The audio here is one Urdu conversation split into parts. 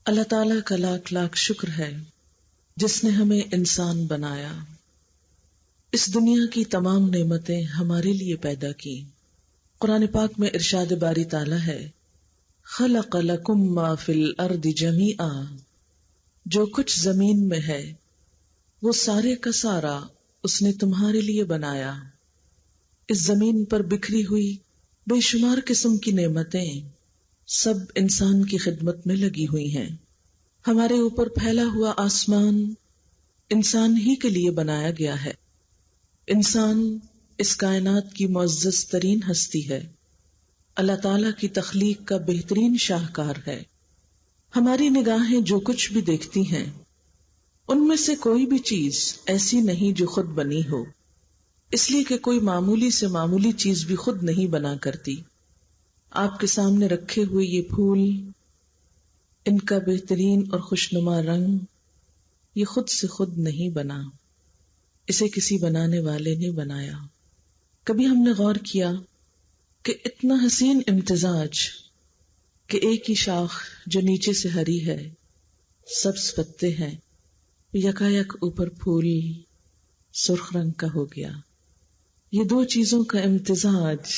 اللہ تعالیٰ کا لاکھ لاکھ شکر ہے جس نے ہمیں انسان بنایا، اس دنیا کی تمام نعمتیں ہمارے لیے پیدا کی۔ قرآن پاک میں ارشاد باری تعالیٰ ہے، خلق لکم ما فی الارض جمیعا، جو کچھ زمین میں ہے وہ سارے کا سارا اس نے تمہارے لیے بنایا۔ اس زمین پر بکھری ہوئی بے شمار قسم کی نعمتیں سب انسان کی خدمت میں لگی ہوئی ہیں۔ ہمارے اوپر پھیلا ہوا آسمان انسان ہی کے لیے بنایا گیا ہے۔ انسان اس کائنات کی معزز ترین ہستی ہے، اللہ تعالیٰ کی تخلیق کا بہترین شاہکار ہے۔ ہماری نگاہیں جو کچھ بھی دیکھتی ہیں ان میں سے کوئی بھی چیز ایسی نہیں جو خود بنی ہو، اس لیے کہ کوئی معمولی سے معمولی چیز بھی خود نہیں بنا کرتی۔ آپ کے سامنے رکھے ہوئے یہ پھول، ان کا بہترین اور خوشنما رنگ، یہ خود سے خود نہیں بنا، اسے کسی بنانے والے نے بنایا۔ کبھی ہم نے غور کیا کہ اتنا حسین امتزاج کہ ایک ہی شاخ جو نیچے سے ہری ہے، سبز پتے ہیں، یکایک اوپر پھول سرخ رنگ کا ہو گیا۔ یہ دو چیزوں کا امتزاج،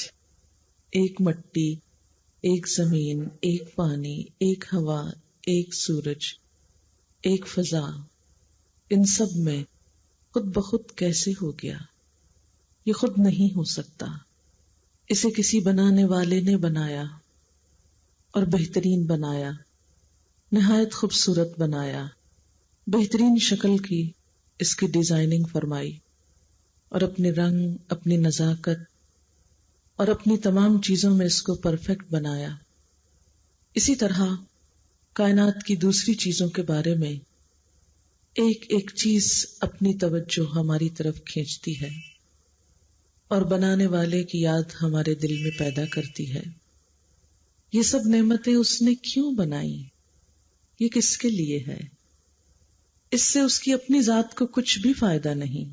ایک مٹی، ایک زمین، ایک پانی، ایک ہوا، ایک سورج، ایک فضا، ان سب میں خود بخود کیسے ہو گیا؟ یہ خود نہیں ہو سکتا، اسے کسی بنانے والے نے بنایا اور بہترین بنایا، نہایت خوبصورت بنایا، بہترین شکل کی اس کی ڈیزائننگ فرمائی اور اپنے رنگ، اپنی نزاکت اور اپنی تمام چیزوں میں اس کو پرفیکٹ بنایا۔ اسی طرح کائنات کی دوسری چیزوں کے بارے میں ایک ایک چیز اپنی توجہ ہماری طرف کھینچتی ہے اور بنانے والے کی یاد ہمارے دل میں پیدا کرتی ہے۔ یہ سب نعمتیں اس نے کیوں بنائی؟ یہ کس کے لیے ہے؟ اس سے اس کی اپنی ذات کو کچھ بھی فائدہ نہیں،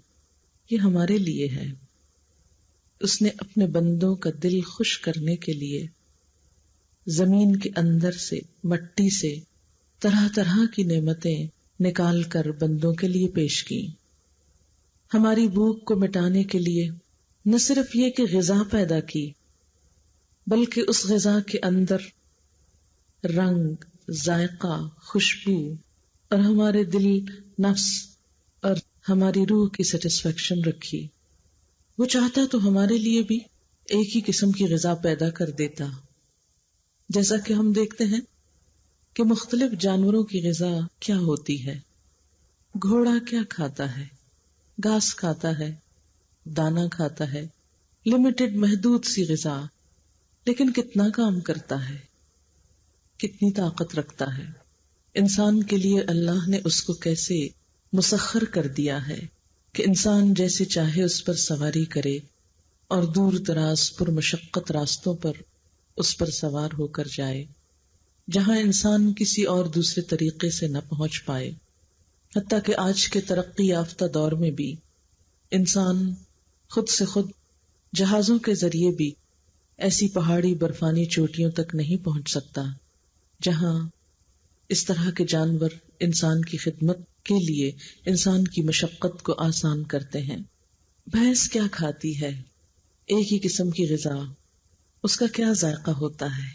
یہ ہمارے لیے ہے۔ اس نے اپنے بندوں کا دل خوش کرنے کے لیے زمین کے اندر سے، مٹی سے طرح طرح کی نعمتیں نکال کر بندوں کے لیے پیش کی۔ ہماری بھوک کو مٹانے کے لیے نہ صرف یہ کہ غذا پیدا کی، بلکہ اس غذا کے اندر رنگ، ذائقہ، خوشبو اور ہمارے دل، نفس اور ہماری روح کی سیٹسفیکشن رکھی۔ وہ چاہتا تو ہمارے لیے بھی ایک ہی قسم کی غذا پیدا کر دیتا، جیسا کہ ہم دیکھتے ہیں کہ مختلف جانوروں کی غذا کیا ہوتی ہے۔ گھوڑا کیا کھاتا ہے؟ گھاس کھاتا ہے، دانا کھاتا ہے، لمیٹڈ محدود سی غذا، لیکن کتنا کام کرتا ہے، کتنی طاقت رکھتا ہے۔ انسان کے لیے اللہ نے اس کو کیسے مسخر کر دیا ہے کہ انسان جیسے چاہے اس پر سواری کرے اور دور دراز پر مشقت راستوں پر اس پر سوار ہو کر جائے، جہاں انسان کسی اور دوسرے طریقے سے نہ پہنچ پائے۔ حتیٰ کہ آج کے ترقی یافتہ دور میں بھی انسان خود سے خود جہازوں کے ذریعے بھی ایسی پہاڑی برفانی چوٹیوں تک نہیں پہنچ سکتا جہاں اس طرح کے جانور انسان کی خدمت کے لیے انسان کی مشقت کو آسان کرتے ہیں۔ بھینس کیا کھاتی ہے؟ ایک ہی قسم کی غذا، اس کا کیا ذائقہ ہوتا ہے؟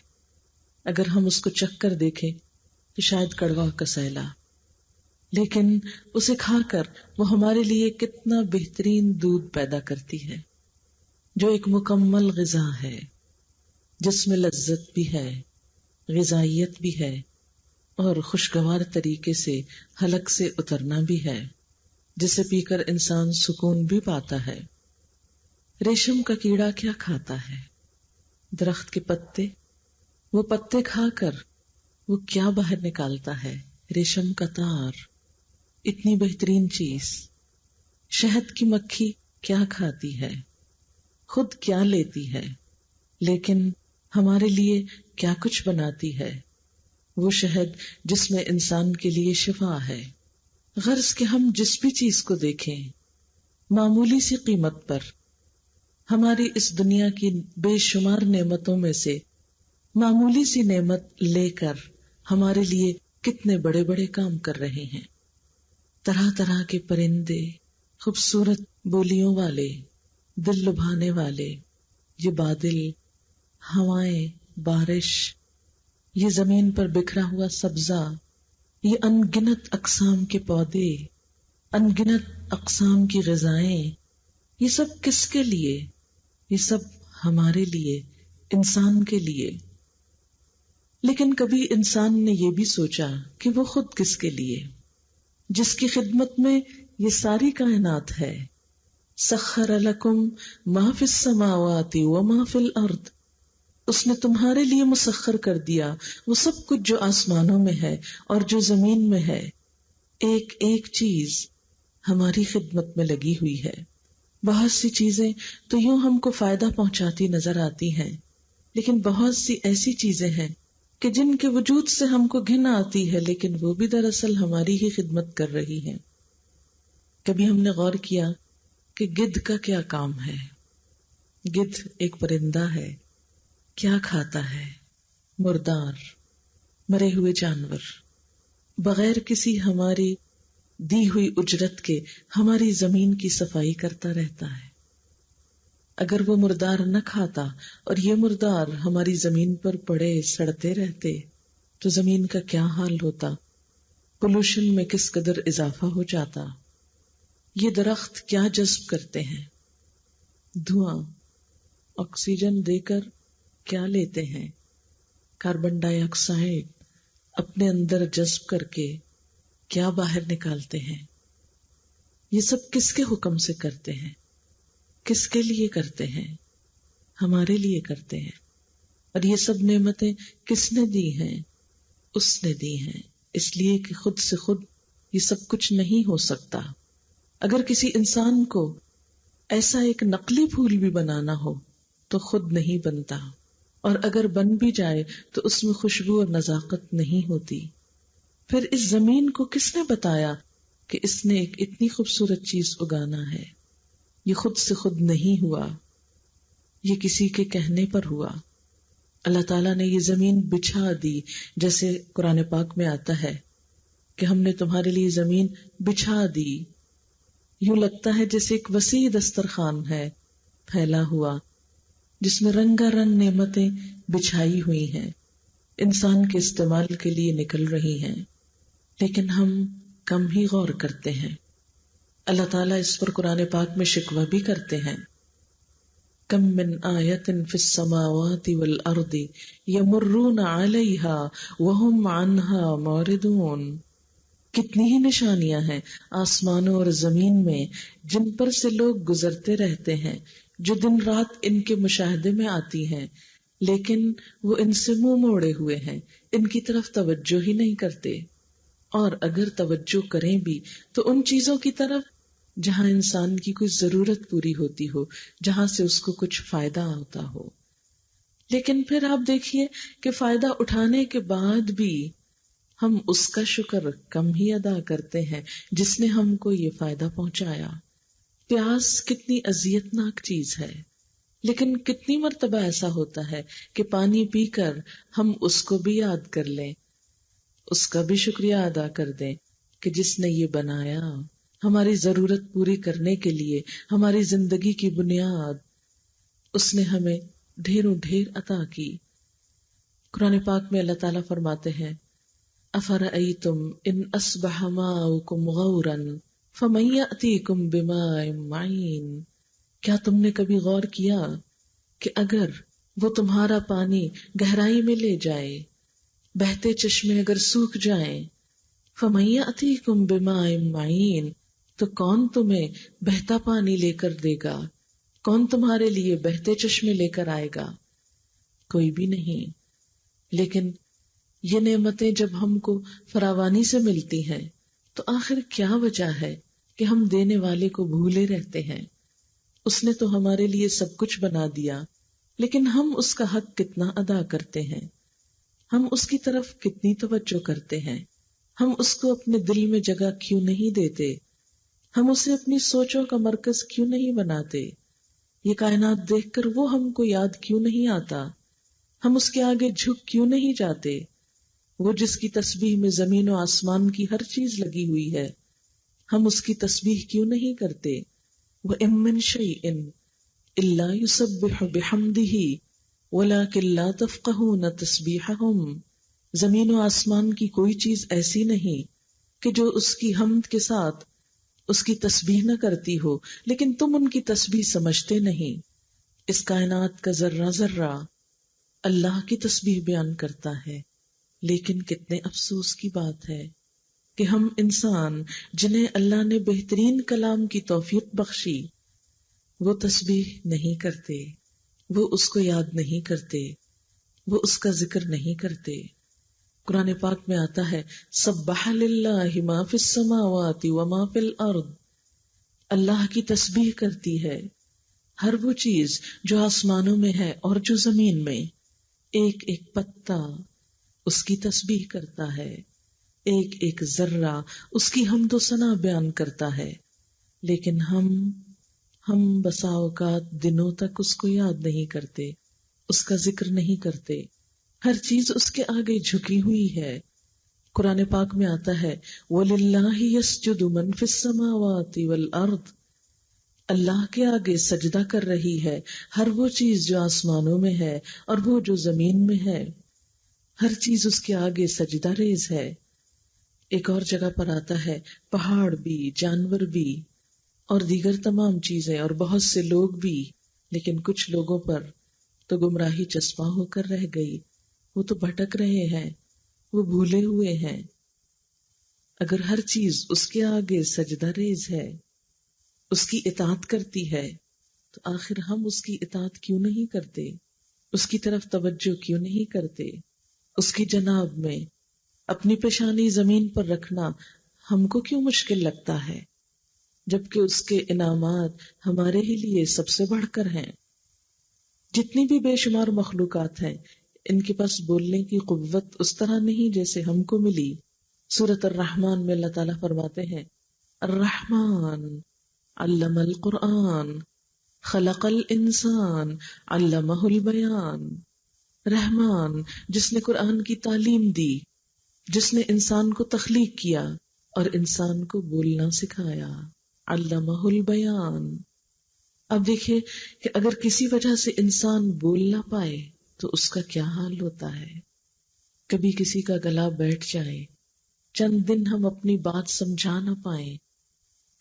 اگر ہم اس کو چکھ کر دیکھیں تو شاید کڑوا کا سیلا، لیکن اسے کھا کر وہ ہمارے لیے کتنا بہترین دودھ پیدا کرتی ہے، جو ایک مکمل غذا ہے، جس میں لذت بھی ہے، غذائیت بھی ہے اور خوشگوار طریقے سے حلق سے اترنا بھی ہے، جسے پی کر انسان سکون بھی پاتا ہے۔ ریشم کا کیڑا کیا کھاتا ہے؟ درخت کے پتے، وہ پتے کھا کر وہ کیا باہر نکالتا ہے؟ ریشم کا تار، اتنی بہترین چیز۔ شہد کی مکھی کیا کھاتی ہے؟ خود کیا لیتی ہے، لیکن ہمارے لیے کیا کچھ بناتی ہے؟ وہ شہد جس میں انسان کے لیے شفا ہے۔ غرض کہ ہم جس بھی چیز کو دیکھیں معمولی سی قیمت پر، ہماری اس دنیا کی بے شمار نعمتوں میں سے معمولی سی نعمت لے کر ہمارے لیے کتنے بڑے بڑے کام کر رہے ہیں. طرح طرح کے پرندے، خوبصورت بولیوں والے، دل لبھانے والے، یہ بادل، ہوائیں، بارش، یہ زمین پر بکھرا ہوا سبزہ، یہ ان گنت اقسام کے پودے، ان گنت اقسام کی غذائیں، یہ سب کس کے لیے؟ یہ سب ہمارے لیے، انسان کے لیے. لیکن کبھی انسان نے یہ بھی سوچا کہ وہ خود کس کے لیے، جس کی خدمت میں یہ ساری کائنات ہے. سخر لکم ما فی السماوات وما فی الارض، اس نے تمہارے لیے مسخر کر دیا وہ سب کچھ جو آسمانوں میں ہے اور جو زمین میں ہے. ایک ایک چیز ہماری خدمت میں لگی ہوئی ہے. بہت سی چیزیں تو یوں ہم کو فائدہ پہنچاتی نظر آتی ہیں، لیکن بہت سی ایسی چیزیں ہیں کہ جن کے وجود سے ہم کو گھن آتی ہے، لیکن وہ بھی دراصل ہماری ہی خدمت کر رہی ہیں. کبھی ہم نے غور کیا کہ گدھ کا کیا کام ہے؟ گدھ ایک پرندہ ہے. کیا کھاتا ہے؟ مردار، مرے ہوئے جانور. بغیر کسی ہماری دی ہوئی اجرت کے ہماری زمین کی صفائی کرتا رہتا ہے. اگر وہ مردار نہ کھاتا اور یہ مردار ہماری زمین پر پڑے سڑتے رہتے تو زمین کا کیا حال ہوتا؟ پولوشن میں کس قدر اضافہ ہو جاتا. یہ درخت کیا جذب کرتے ہیں؟ دھواں. آکسیجن دے کر کیا لیتے ہیں؟ کاربن ڈائی آکسائڈ اپنے اندر جذب کر کے کیا باہر نکالتے ہیں؟ یہ سب کس کے حکم سے کرتے ہیں؟ کس کے لیے کرتے ہیں؟ ہمارے لیے کرتے ہیں. اور یہ سب نعمتیں کس نے دی ہیں؟ اس نے دی ہیں، اس لیے کہ خود سے خود یہ سب کچھ نہیں ہو سکتا. اگر کسی انسان کو ایسا ایک نقلی پھول بھی بنانا ہو تو خود نہیں بنتا، اور اگر بن بھی جائے تو اس میں خوشبو اور نزاکت نہیں ہوتی. پھر اس زمین کو کس نے بتایا کہ اس نے ایک اتنی خوبصورت چیز اگانا ہے؟ یہ خود سے خود نہیں ہوا، یہ کسی کے کہنے پر ہوا. اللہ تعالیٰ نے یہ زمین بچھا دی، جیسے قرآن پاک میں آتا ہے کہ ہم نے تمہارے لیے زمین بچھا دی. یوں لگتا ہے جیسے ایک وسیع دسترخوان ہے پھیلا ہوا، جس میں رنگا رنگ نعمتیں بچھائی ہوئی ہیں، انسان کے استعمال کے لیے نکل رہی ہیں. لیکن ہم کم ہی غور کرتے ہیں. اللہ تعالیٰ اس پر قرآن پاک میں شکوہ بھی کرتے ہیں. کم من آیت فی السماوات والارض یمرون علیہا وہم عنہا معرضون. کتنی ہی نشانیاں ہیں آسمانوں اور زمین میں جن پر سے لوگ گزرتے رہتے ہیں، جو دن رات ان کے مشاہدے میں آتی ہیں، لیکن وہ ان سے منہ موڑے ہوئے ہیں، ان کی طرف توجہ ہی نہیں کرتے. اور اگر توجہ کریں بھی تو ان چیزوں کی طرف جہاں انسان کی کوئی ضرورت پوری ہوتی ہو، جہاں سے اس کو کچھ فائدہ ہوتا ہو. لیکن پھر آپ دیکھیے کہ فائدہ اٹھانے کے بعد بھی ہم اس کا شکر کم ہی ادا کرتے ہیں جس نے ہم کو یہ فائدہ پہنچایا. پیاس کتنی اذیت ناک چیز ہے، لیکن کتنی مرتبہ ایسا ہوتا ہے کہ پانی پی کر ہم اس کو بھی یاد کر لیں، اس کا بھی شکریہ ادا کر دیں کہ جس نے یہ بنایا ہماری ضرورت پوری کرنے کے لیے، ہماری زندگی کی بنیاد، اس نے ہمیں ڈھیروں ڈھیر عطا کی. قرآن پاک میں اللہ تعالیٰ فرماتے ہیں افرأیتم ان اصبح ماؤکم غورا فمن یأتیکم بماء معین. کیا تم نے کبھی غور کیا کہ اگر وہ تمہارا پانی گہرائی میں لے جائے، بہتے چشمے اگر سوکھ جائیں، فمن یأتیکم بماء معین، تو کون تمہیں بہتا پانی لے کر دے گا؟ کون تمہارے لیے بہتے چشمے لے کر آئے گا؟ کوئی بھی نہیں. لیکن یہ نعمتیں جب ہم کو فراوانی سے ملتی ہیں تو آخر کیا وجہ ہے کہ ہم دینے والے کو بھولے رہتے ہیں؟ اس نے تو ہمارے لیے سب کچھ بنا دیا، لیکن ہم اس کا حق کتنا ادا کرتے ہیں؟ ہم اس کی طرف کتنی توجہ کرتے ہیں؟ ہم اس کو اپنے دل میں جگہ کیوں نہیں دیتے؟ ہم اسے اپنی سوچوں کا مرکز کیوں نہیں بناتے؟ یہ کائنات دیکھ کر وہ ہم کو یاد کیوں نہیں آتا؟ ہم اس کے آگے جھک کیوں نہیں جاتے؟ وہ جس کی تسبیح میں زمین و آسمان کی ہر چیز لگی ہوئی ہے، ہم اس کی تسبیح کیوں نہیں کرتے؟ وَإِن مِّن شَيْءٍ إِلَّا يُسَبِّحُ بِحَمْدِهِ وَلَٰكِن لَّا تَفْقَهُونَ تَسْبِيحَهُمْ، زمین و آسمان کی کوئی چیز ایسی نہیں کہ جو اس کی حمد کے ساتھ اس کی تسبیح نہ کرتی ہو، لیکن تم ان کی تسبیح سمجھتے نہیں۔ اس کائنات کا ذرہ ذرہ اللہ کی تسبیح بیان کرتا ہے، لیکن کتنے افسوس کی بات ہے کہ ہم انسان جنہیں اللہ نے بہترین کلام کی توفیق بخشی، وہ تسبیح نہیں کرتے، وہ اس کو یاد نہیں کرتے، وہ اس کا ذکر نہیں کرتے۔ قرآن پاک میں آتا ہے سبح للہ ما فی السماوات وما فی الارض، اللہ کی تسبیح کرتی ہے ہر وہ چیز جو آسمانوں میں ہے اور جو زمین میں، ایک ایک پتا اس کی تسبیح کرتا ہے، ایک ایک ذرہ اس کی حمد و ثنا بیان کرتا ہے، لیکن ہم بسا اوقات دنوں تک اس کو یاد نہیں کرتے، اس کا ذکر نہیں کرتے، ہر چیز اس کے آگے جھکی ہوئی ہے۔ قرآن پاک میں آتا ہے وَلِلَّهِ يَسْجُدُ مَن فِي السَّمَاوَاتِ وَالْأَرْضِ، اللہ کے آگے سجدہ کر رہی ہے ہر وہ چیز جو آسمانوں میں ہے اور وہ جو زمین میں ہے، ہر چیز اس کے آگے سجدہ ریز ہے۔ ایک اور جگہ پر آتا ہے پہاڑ بھی، جانور بھی اور دیگر تمام چیزیں اور بہت سے لوگ بھی، لیکن کچھ لوگوں پر تو گمراہی چسپاں ہو کر رہ گئی، وہ تو بھٹک رہے ہیں، وہ بھولے ہوئے ہیں۔ اگر ہر چیز اس کے آگے سجدہ ریز ہے، اس کی اطاعت کرتی ہے، تو آخر ہم اس کی اطاعت کیوں نہیں کرتے؟ اس کی طرف توجہ کیوں نہیں کرتے؟ اس کی جناب میں اپنی پیشانی زمین پر رکھنا ہم کو کیوں مشکل لگتا ہے، جبکہ اس کے انعامات ہمارے ہی لیے سب سے بڑھ کر ہیں۔ جتنی بھی بے شمار مخلوقات ہیں، ان کے پاس بولنے کی قوت اس طرح نہیں جیسے ہم کو ملی۔ سورۃ الرحمن میں اللہ تعالیٰ فرماتے ہیں الرحمن علم القرآن خلق الانسان علمہ البیان، رحمان جس نے قرآن کی تعلیم دی، جس نے انسان کو تخلیق کیا اور انسان کو بولنا سکھایا، علمہ البیان۔ اب دیکھیں کہ اگر کسی وجہ سے انسان بول نہ پائے تو اس کا کیا حال ہوتا ہے۔ کبھی کسی کا گلا بیٹھ جائے، چند دن ہم اپنی بات سمجھا نہ پائیں،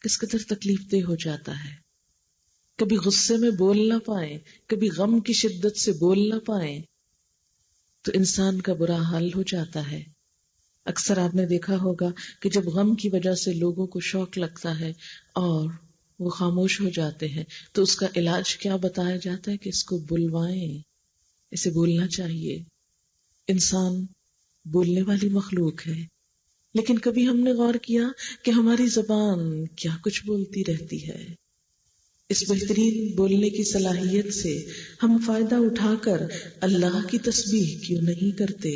کس قدر تکلیف دہ ہو جاتا ہے۔ کبھی غصے میں بول نہ پائیں، کبھی غم کی شدت سے بول نہ پائیں تو انسان کا برا حال ہو جاتا ہے۔ اکثر آپ نے دیکھا ہوگا کہ جب غم کی وجہ سے لوگوں کو شوق لگتا ہے اور وہ خاموش ہو جاتے ہیں تو اس کا علاج کیا بتایا جاتا ہے کہ اس کو بلوائیں، اسے بولنا چاہیے۔ انسان بولنے والی مخلوق ہے، لیکن کبھی ہم نے غور کیا کہ ہماری زبان کیا کچھ بولتی رہتی ہے۔ اس بہترین بولنے کی صلاحیت سے ہم فائدہ اٹھا کر اللہ کی تسبیح کیوں نہیں کرتے،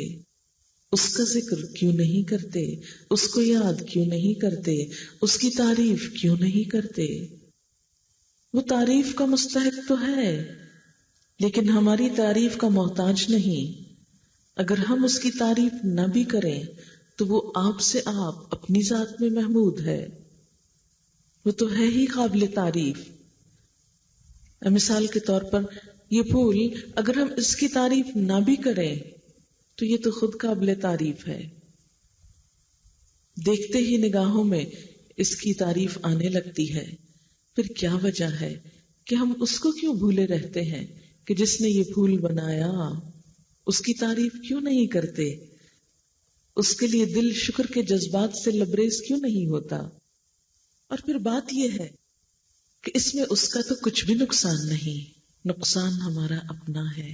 اس کا ذکر کیوں نہیں کرتے، اس کو یاد کیوں نہیں کرتے، اس کی تعریف کیوں نہیں کرتے؟ وہ تعریف کا مستحق تو ہے، لیکن ہماری تعریف کا محتاج نہیں۔ اگر ہم اس کی تعریف نہ بھی کریں تو وہ آپ سے آپ اپنی ذات میں محمود ہے، وہ تو ہے ہی قابل تعریف۔ مثال کے طور پر یہ پھول، اگر ہم اس کی تعریف نہ بھی کریں تو یہ تو خود قابل تعریف ہے، دیکھتے ہی نگاہوں میں اس کی تعریف آنے لگتی ہے۔ پھر کیا وجہ ہے کہ ہم اس کو کیوں بھولے رہتے ہیں کہ جس نے یہ پھول بنایا، اس کی تعریف کیوں نہیں کرتے؟ اس کے لیے دل شکر کے جذبات سے لبریز کیوں نہیں ہوتا؟ اور پھر بات یہ ہے کہ اس میں اس کا تو کچھ بھی نقصان نہیں، نقصان ہمارا اپنا ہے۔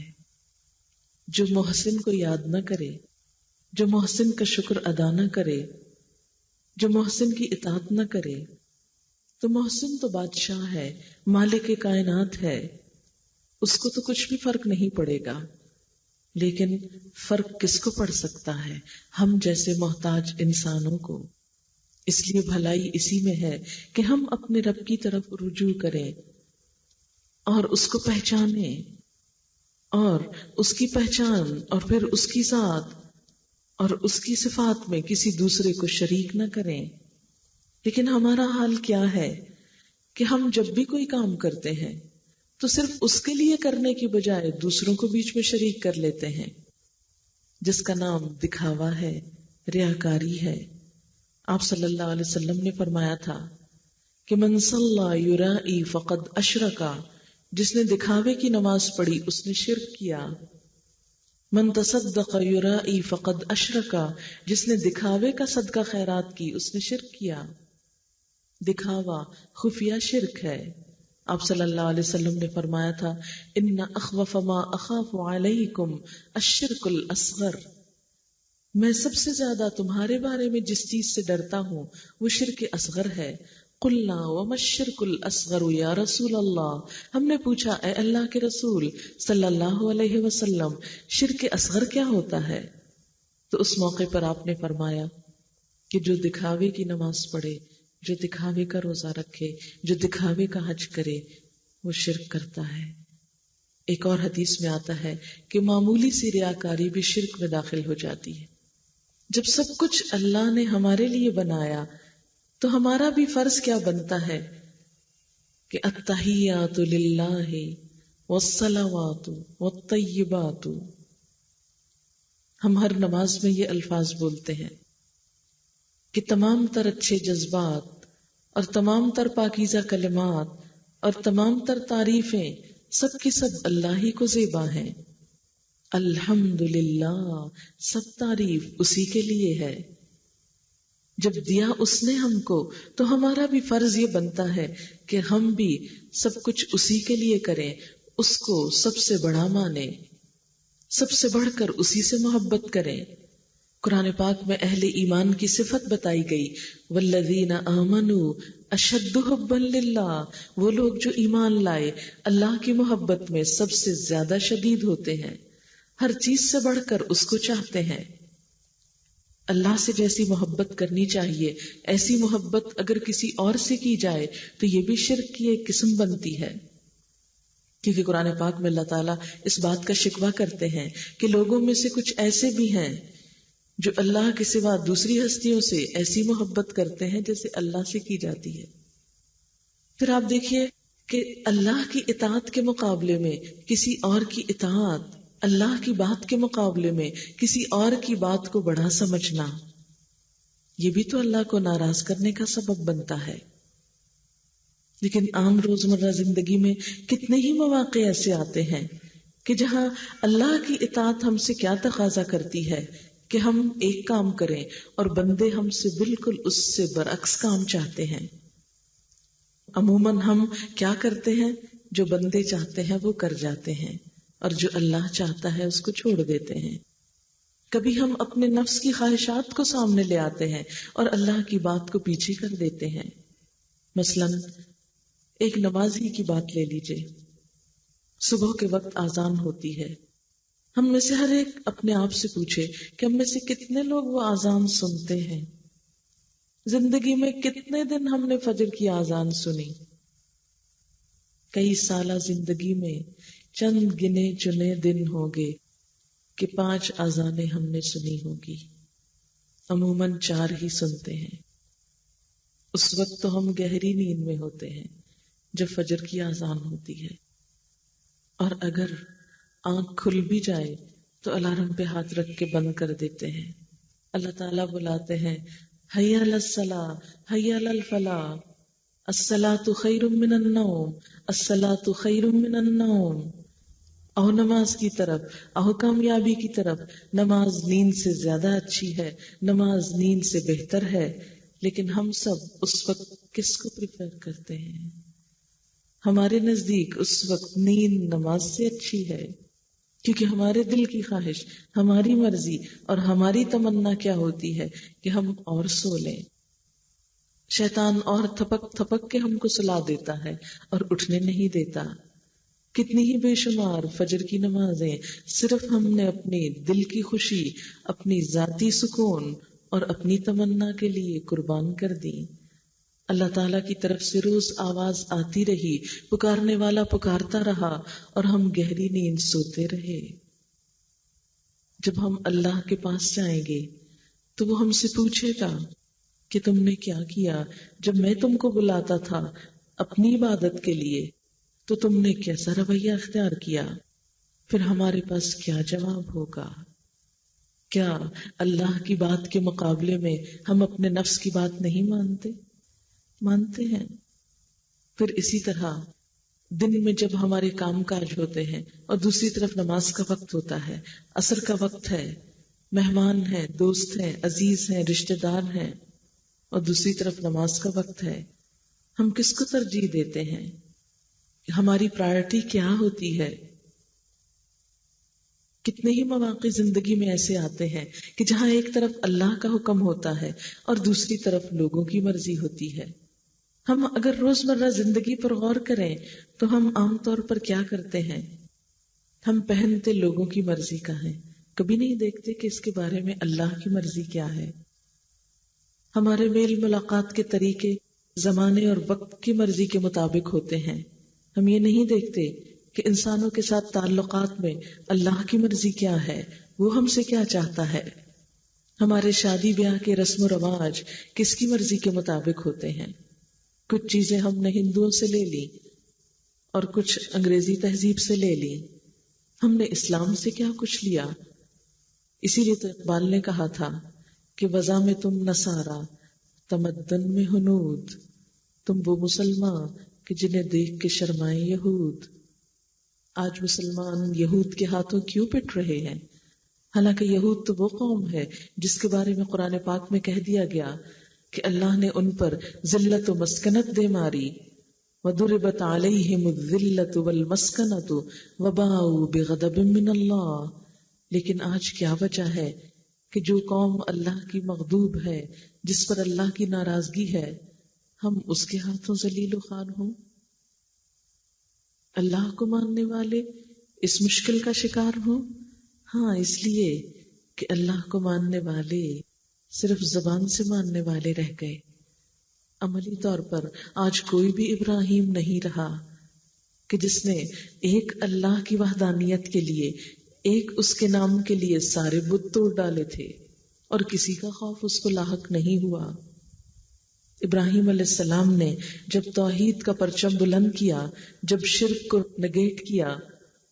جو محسن کو یاد نہ کرے، جو محسن کا شکر ادا نہ کرے، جو محسن کی اطاعت نہ کرے، تو محسن تو بادشاہ ہے، مالک کائنات ہے، اس کو تو کچھ بھی فرق نہیں پڑے گا۔ لیکن فرق کس کو پڑ سکتا ہے؟ ہم جیسے محتاج انسانوں کو۔ اس لیے بھلائی اسی میں ہے کہ ہم اپنے رب کی طرف رجوع کریں اور اس کو پہچانیں، اور اس کی پہچان اور پھر اس کی ذات اور اس کی صفات میں کسی دوسرے کو شریک نہ کریں. لیکن ہمارا حال کیا ہے کہ ہم جب بھی کوئی کام کرتے ہیں تو صرف اس کے لیے کرنے کی بجائے دوسروں کو بیچ میں شریک کر لیتے ہیں، جس کا نام دکھاوا ہے، ریاکاری ہے. آپ صلی اللہ علیہ وسلم نے فرمایا تھا کہ من صلی یرائی فقد اشرکا، جس نے دکھاوے کی نماز پڑھی اس نے شرک کیا. من تصدق یرائی فقد اشرکا، جس نے دکھاوے کا صدقہ خیرات کی اس نے شرک کیا. دکھاوا خفیہ شرک ہے. آپ صلی اللہ علیہ وسلم نے فرمایا تھا ان اخوف ما اخاف علیکم الشرک الاصغر، میں سب سے زیادہ تمہارے بارے میں جس چیز سے ڈرتا ہوں وہ شرک اصغر ہے. قلنا وما الشرک الاصغر یا رسول اللہ، ہم نے پوچھا اے اللہ کے رسول صلی اللہ علیہ وسلم شرک اصغر کیا ہوتا ہے؟ تو اس موقع پر آپ نے فرمایا کہ جو دکھاوے کی نماز پڑھے، جو دکھاوے کا روزہ رکھے، جو دکھاوے کا حج کرے، وہ شرک کرتا ہے. ایک اور حدیث میں آتا ہے کہ معمولی سی ریاکاری بھی شرک میں داخل ہو جاتی ہے. جب سب کچھ اللہ نے ہمارے لیے بنایا تو ہمارا بھی فرض کیا بنتا ہے کہ التحیات للہ والصلوات والطیبات. ہم ہر نماز میں یہ الفاظ بولتے ہیں کہ تمام تر اچھے جذبات اور تمام تر پاکیزہ کلمات اور تمام تر تعریفیں سب کی سب اللہ ہی کو زیبا ہیں. الحمدللہ، سب تعریف اسی کے لیے ہے. جب دیا اس نے ہم کو تو ہمارا بھی فرض یہ بنتا ہے کہ ہم بھی سب کچھ اسی کے لیے کریں، اس کو سب سے بڑا مانیں، سب سے بڑھ کر اسی سے محبت کریں. قرآن پاک میں اہل ایمان کی صفت بتائی گئی، والذین آمنوا اشد حبا للہ، وہ لوگ جو ایمان لائے اللہ کی محبت میں سب سے زیادہ شدید ہوتے ہیں، ہر چیز سے بڑھ کر اس کو چاہتے ہیں. اللہ سے جیسی محبت کرنی چاہیے ایسی محبت اگر کسی اور سے کی جائے تو یہ بھی شرک کی ایک قسم بنتی ہے. کیونکہ قرآن پاک میں اللہ تعالیٰ اس بات کا شکوہ کرتے ہیں کہ لوگوں میں سے کچھ ایسے بھی ہیں جو اللہ کے سوا دوسری ہستیوں سے ایسی محبت کرتے ہیں جیسے اللہ سے کی جاتی ہے. پھر آپ دیکھیے کہ اللہ کی اطاعت کے مقابلے میں کسی اور کی اطاعت، اللہ کی بات کے مقابلے میں کسی اور کی بات کو بڑا سمجھنا، یہ بھی تو اللہ کو ناراض کرنے کا سبب بنتا ہے. لیکن عام روزمرہ زندگی میں کتنے ہی مواقع ایسے آتے ہیں کہ جہاں اللہ کی اطاعت ہم سے کیا تقاضا کرتی ہے کہ ہم ایک کام کریں اور بندے ہم سے بالکل اس سے برعکس کام چاہتے ہیں. عموماً ہم کیا کرتے ہیں؟ جو بندے چاہتے ہیں وہ کر جاتے ہیں اور جو اللہ چاہتا ہے اس کو چھوڑ دیتے ہیں. کبھی ہم اپنے نفس کی خواہشات کو سامنے لے آتے ہیں اور اللہ کی بات کو پیچھے کر دیتے ہیں. مثلاً ایک نمازی کی بات لے لیجئے. صبح کے وقت اذان ہوتی ہے. ہم میں سے ہر ایک اپنے آپ سے پوچھے کہ ہم میں سے کتنے لوگ وہ اذان سنتے ہیں. زندگی میں کتنے دن ہم نے فجر کی اذان سنی؟ کئی سالہ زندگی میں چند گنے چنے دن ہوں گے کہ 5 اذانیں ہم نے سنی ہوگی. عموماً 4 ہی سنتے ہیں. اس وقت تو ہم گہری نیند میں ہوتے ہیں جب فجر کی اذان ہوتی ہے، اور اگر آنکھ کھل بھی جائے تو الارم پہ ہاتھ رکھ کے بند کر دیتے ہیں. اللہ تعالیٰ بلاتے ہیں حی علی الصلاۃ، حی علی الفلاح، الصلاۃ خیر من النوم، الصلاۃ خیر من النوم. آؤ نماز کی طرف، آؤ کامیابی کی طرف. نماز نیند سے زیادہ اچھی ہے، نماز نیند سے بہتر ہے. لیکن ہم سب اس وقت کس کو پریفر کرتے ہیں؟ ہمارے نزدیک اس وقت نیند نماز سے اچھی ہے، کیونکہ ہمارے دل کی خواہش، ہماری مرضی اور ہماری تمنا کیا ہوتی ہے کہ ہم اور سو لیں. شیطان اور تھپک تھپک کے ہم کو سلا دیتا ہے اور اٹھنے نہیں دیتا. کتنی ہی بے شمار فجر کی نمازیں صرف ہم نے اپنی دل کی خوشی، اپنی ذاتی سکون اور اپنی تمنا کے لیے قربان کر دی. اللہ تعالیٰ کی طرف سے روز آواز آتی رہی، پکارنے والا پکارتا رہا اور ہم گہری نیند سوتے رہے. جب ہم اللہ کے پاس جائیں گے تو وہ ہم سے پوچھے گا کہ تم نے کیا کیا جب میں تم کو بلاتا تھا اپنی عبادت کے لیے، تو تم نے کیسا رویہ اختیار کیا؟ پھر ہمارے پاس کیا جواب ہوگا؟ کیا اللہ کی بات کے مقابلے میں ہم اپنے نفس کی بات نہیں مانتے ہیں؟ پھر اسی طرح دن میں جب ہمارے کام کاج ہوتے ہیں اور دوسری طرف نماز کا وقت ہوتا ہے، عصر کا وقت ہے، مہمان ہیں، دوست ہیں، عزیز ہیں، رشتہ دار ہیں، اور دوسری طرف نماز کا وقت ہے، ہم کس کو ترجیح دیتے ہیں؟ ہماری پرائرٹی کیا ہوتی ہے؟ کتنے ہی مواقع زندگی میں ایسے آتے ہیں کہ جہاں ایک طرف اللہ کا حکم ہوتا ہے اور دوسری طرف لوگوں کی مرضی ہوتی ہے۔ ہم اگر روزمرہ زندگی پر غور کریں تو ہم عام طور پر کیا کرتے ہیں؟ ہم پہنتے لوگوں کی مرضی کا ہیں، کبھی نہیں دیکھتے کہ اس کے بارے میں اللہ کی مرضی کیا ہے۔ ہمارے میل ملاقات کے طریقے زمانے اور وقت کی مرضی کے مطابق ہوتے ہیں۔ ہم یہ نہیں دیکھتے کہ انسانوں کے ساتھ تعلقات میں اللہ کی مرضی کیا ہے، وہ ہم سے کیا چاہتا ہے۔ ہمارے شادی بیاہ کے رسم و رواج کس کی مرضی کے مطابق ہوتے ہیں؟ کچھ چیزیں ہم نے ہندوؤں سے لے لی اور کچھ انگریزی تہذیب سے لے لی۔ ہم نے اسلام سے کیا کچھ لیا؟ اسی لیے تو اقبال نے کہا تھا کہ وضع میں تم نصارا تمدن میں ہنود، تم وہ مسلمان کہ جنہیں دیکھ کے شرمائے یہود۔ آج مسلمان یہود کے ہاتھوں کیوں پٹ رہے ہیں؟ حالانکہ یہود تو وہ قوم ہے جس کے بارے میں قرآن پاک میں کہہ دیا گیا کہ اللہ نے ان پر ذلت و مسکنت دے ماری، وَضُرِبَتْ عَلَيْهِمُ الذِّلَّةُ وَالْمَسْكَنَةُ وَبَاءُوا بِغَضَبٍ مِّنَ اللَّهِ۔ لیکن آج کیا وجہ ہے کہ جو قوم اللہ کی مغضوب ہے، جس پر اللہ کی ناراضگی ہے، ہم اس کے ہاتھوں ذلیل و خوار ہوں؟ اللہ کو ماننے والے اس مشکل کا شکار ہوں؟ ہاں، اس لیے کہ اللہ کو ماننے والے صرف زبان سے ماننے والے رہ گئے۔ عملی طور پر آج کوئی بھی ابراہیم نہیں رہا کہ جس نے ایک اللہ کی وحدانیت کے لیے، ایک اس کے نام کے لیے سارے بت توڑ ڈالے تھے اور کسی کا خوف اس کو لاحق نہیں ہوا۔ ابراہیم علیہ السلام نے جب توحید کا پرچم بلند کیا، جب شرک کو نگیٹ کیا،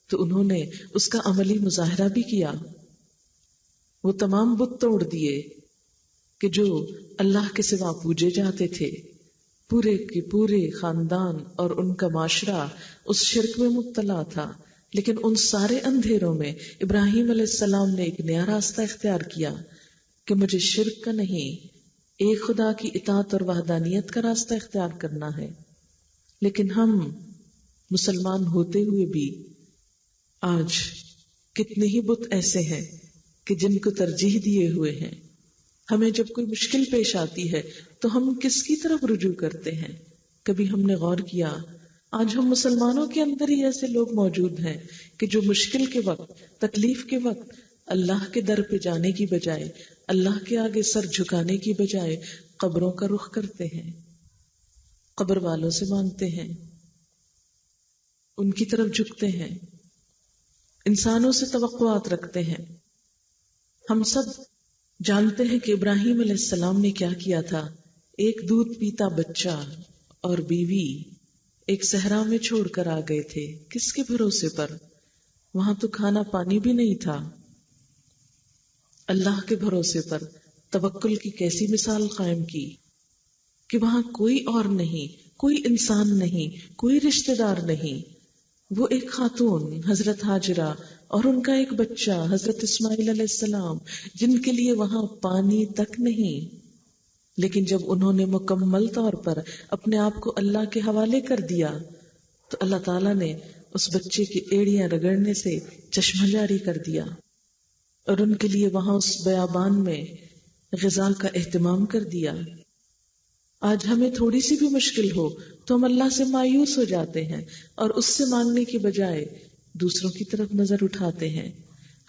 تو انہوں نے اس کا عملی مظاہرہ بھی کیا۔ وہ تمام بت توڑ دیے کہ جو اللہ کے سوا پوجے جاتے تھے۔ پورے کے پورے خاندان اور ان کا معاشرہ اس شرک میں مبتلا تھا، لیکن ان سارے اندھیروں میں ابراہیم علیہ السلام نے ایک نیا راستہ اختیار کیا کہ مجھے شرک کا نہیں، ایک خدا کی اطاعت اور وحدانیت کا راستہ اختیار کرنا ہے۔ لیکن ہم مسلمان ہوتے ہوئے بھی آج کتنے ہی بت ایسے ہیں کہ جن کو ترجیح دیے ہوئے ہیں۔ ہمیں جب کوئی مشکل پیش آتی ہے تو ہم کس کی طرف رجوع کرتے ہیں؟ کبھی ہم نے غور کیا؟ آج ہم مسلمانوں کے اندر ہی ایسے لوگ موجود ہیں کہ جو مشکل کے وقت، تکلیف کے وقت اللہ کے در پہ جانے کی بجائے، اللہ کے آگے سر جھکانے کی بجائے قبروں کا رخ کرتے ہیں، قبر والوں سے مانگتے ہیں، ان کی طرف جھکتے ہیں، انسانوں سے توقعات رکھتے ہیں۔ ہم سب جانتے ہیں کہ ابراہیم علیہ السلام نے کیا کیا تھا۔ ایک دودھ پیتا بچہ اور بیوی ایک صحرا میں چھوڑ کر آ گئے تھے۔ کس کے بھروسے پر؟ وہاں تو کھانا پانی بھی نہیں تھا۔ اللہ کے بھروسے پر توکل کی کیسی مثال قائم کی کہ وہاں کوئی اور نہیں، کوئی انسان نہیں، کوئی رشتہ دار نہیں، وہ ایک خاتون حضرت ہاجرہ اور ان کا ایک بچہ حضرت اسماعیل علیہ السلام، جن کے لیے وہاں پانی تک نہیں۔ لیکن جب انہوں نے مکمل طور پر اپنے آپ کو اللہ کے حوالے کر دیا تو اللہ تعالیٰ نے اس بچے کی ایڑیاں رگڑنے سے چشمہ جاری کر دیا اور ان کے لیے وہاں اس بیابان میں غذا کا اہتمام کر دیا۔ آج ہمیں تھوڑی سی بھی مشکل ہو تو ہم اللہ سے مایوس ہو جاتے ہیں اور اس سے مانگنے کی بجائے دوسروں کی طرف نظر اٹھاتے ہیں۔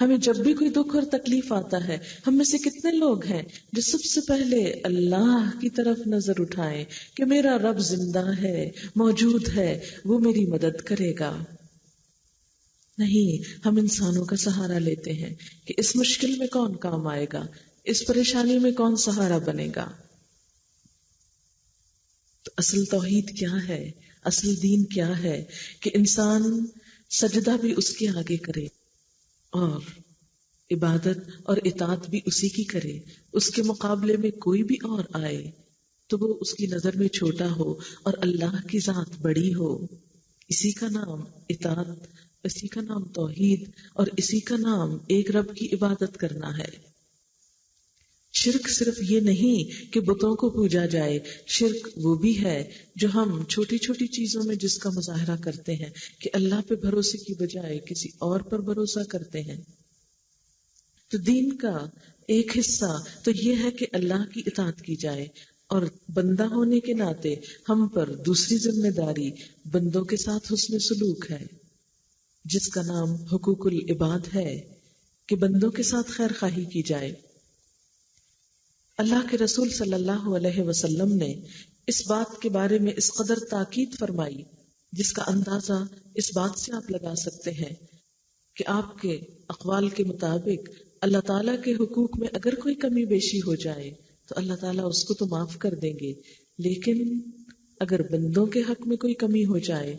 ہمیں جب بھی کوئی دکھ اور تکلیف آتا ہے، ہم میں سے کتنے لوگ ہیں جو سب سے پہلے اللہ کی طرف نظر اٹھائیں کہ میرا رب زندہ ہے، موجود ہے، وہ میری مدد کرے گا۔ نہیں، ہم انسانوں کا سہارا لیتے ہیں کہ اس مشکل میں کون کام آئے گا، اس پریشانی میں کون سہارا بنے گا۔ تو اصل توحید کیا ہے، اصل دین کیا ہے کہ انسان سجدہ بھی اس کے آگے کرے اور عبادت اور اطاعت بھی اسی کی کرے، اس کے مقابلے میں کوئی بھی اور آئے تو وہ اس کی نظر میں چھوٹا ہو اور اللہ کی ذات بڑی ہو۔ اسی کا نام اطاعت، اسی کا نام توحید، اور اسی کا نام ایک رب کی عبادت کرنا ہے۔ شرک صرف یہ نہیں کہ بتوں کو پوجا جائے، شرک وہ بھی ہے جو ہم چھوٹی چھوٹی چیزوں میں جس کا مظاہرہ کرتے ہیں کہ اللہ پہ بھروسے کی بجائے کسی اور پر بھروسہ کرتے ہیں۔ تو دین کا ایک حصہ تو یہ ہے کہ اللہ کی اطاعت کی جائے، اور بندہ ہونے کے ناطے ہم پر دوسری ذمہ داری بندوں کے ساتھ حسن سلوک ہے، جس کا نام حقوق العباد ہے، کہ بندوں کے ساتھ خیر خواہی کی جائے۔ اللہ کے رسول صلی اللہ علیہ وسلم نے اس بات کے بارے میں اس قدر تاکید فرمائی جس کا اندازہ اس بات سے آپ لگا سکتے ہیں کہ آپ کے اقوال کے مطابق اللہ تعالیٰ کے حقوق میں اگر کوئی کمی بیشی ہو جائے تو اللہ تعالیٰ اس کو تو معاف کر دیں گے، لیکن اگر بندوں کے حق میں کوئی کمی ہو جائے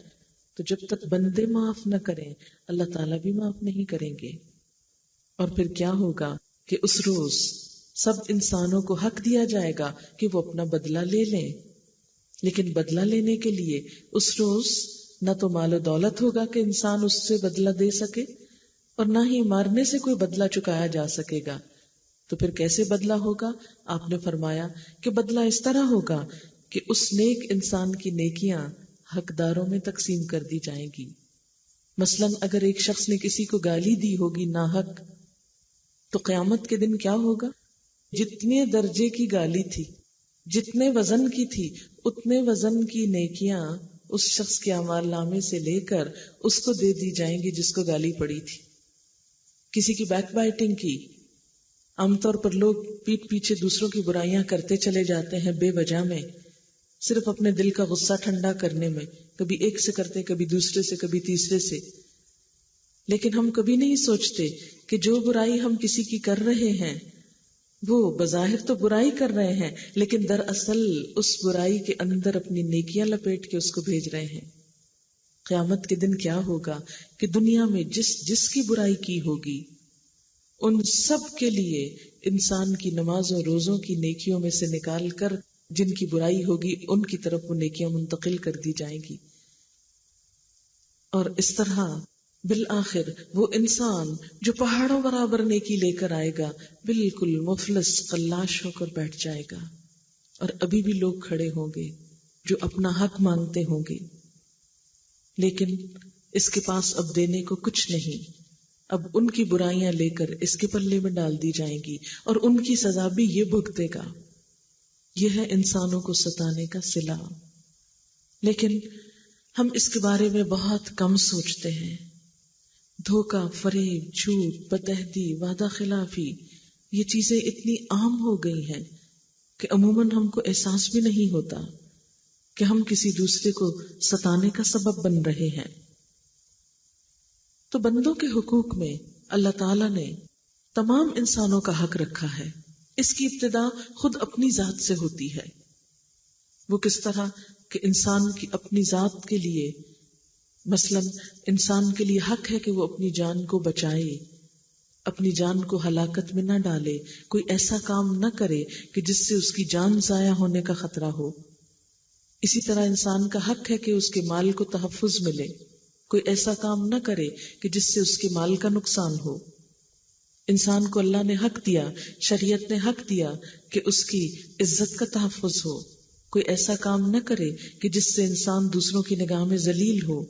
تو جب تک بندے معاف نہ کریں اللہ تعالیٰ بھی معاف نہیں کریں گے۔ اور پھر کیا ہوگا کہ اس روز سب انسانوں کو حق دیا جائے گا کہ وہ اپنا بدلہ لے لیں، لیکن بدلہ لینے کے لیے اس روز نہ تو مال و دولت ہوگا کہ انسان اس سے بدلہ دے سکے، اور نہ ہی مارنے سے کوئی بدلہ چکایا جا سکے گا۔ تو پھر کیسے بدلہ ہوگا؟ آپ نے فرمایا کہ بدلہ اس طرح ہوگا کہ اس نیک انسان کی نیکیاں حقداروں میں تقسیم کر دی جائیں گی۔ مثلا اگر ایک شخص نے کسی کو گالی دی ہوگی ناحق، تو قیامت کے دن کیا ہوگا؟ جتنے درجے کی گالی تھی، جتنے وزن کی تھی، اتنے وزن کی نیکیاں اس شخص کے اعمال نامے سے لے کر اس کو دے دی جائیں گی جس کو گالی پڑی تھی۔ کسی کی بیک بائٹنگ کی، عام طور پر لوگ پیٹ پیچھے دوسروں کی برائیاں کرتے چلے جاتے ہیں بے وجہ میں، صرف اپنے دل کا غصہ ٹھنڈا کرنے میں، کبھی ایک سے کرتے، کبھی دوسرے سے، کبھی تیسرے سے۔ لیکن ہم کبھی نہیں سوچتے کہ جو برائی ہم کسی کی کر رہے ہیں وہ بظاہر تو برائی کر رہے ہیں، لیکن دراصل اس برائی کے اندر اپنی نیکیاں لپیٹ کے اس کو بھیج رہے ہیں۔ قیامت کے دن کیا ہوگا کہ دنیا میں جس کی برائی کی ہوگی ان سب کے لیے انسان کی نمازوں روزوں کی نیکیوں میں سے نکال کر جن کی برائی ہوگی ان کی طرف وہ نیکیاں منتقل کر دی جائیں گی، اور اس طرح بالآخر وہ انسان جو پہاڑوں برابر نیکی لے کر آئے گا بالکل مفلس قلاش ہو کر بیٹھ جائے گا، اور ابھی بھی لوگ کھڑے ہوں گے جو اپنا حق مانگتے ہوں گے، لیکن اس کے پاس اب دینے کو کچھ نہیں، اب ان کی برائیاں لے کر اس کے پلے میں ڈال دی جائیں گی اور ان کی سزا بھی یہ بھگتے گا۔ یہ ہے انسانوں کو ستانے کا صلہ، لیکن ہم اس کے بارے میں بہت کم سوچتے ہیں۔ دھوکہ، فریب، جھوٹ، بدعہدی، وعدہ خلافی، یہ چیزیں اتنی عام ہو گئی ہیں کہ عموماً ہم کو احساس بھی نہیں ہوتا کہ ہم کسی دوسرے کو ستانے کا سبب بن رہے ہیں۔ تو بندوں کے حقوق میں اللہ تعالیٰ نے تمام انسانوں کا حق رکھا ہے۔ اس کی ابتدا خود اپنی ذات سے ہوتی ہے۔ وہ کس طرح کہ انسان کی اپنی ذات کے لیے، مثلا انسان کے لیے حق ہے کہ وہ اپنی جان کو بچائے، اپنی جان کو ہلاکت میں نہ ڈالے، کوئی ایسا کام نہ کرے کہ جس سے اس کی جان ضائع ہونے کا خطرہ ہو۔ اسی طرح انسان کا حق ہے کہ اس کے مال کو تحفظ ملے، کوئی ایسا کام نہ کرے کہ جس سے اس کے مال کا نقصان ہو۔ انسان کو اللہ نے حق دیا، شریعت نے حق دیا کہ اس کی عزت کا تحفظ ہو، کوئی ایسا کام نہ کرے کہ جس سے انسان دوسروں کی نگاہ میں ذلیل ہو،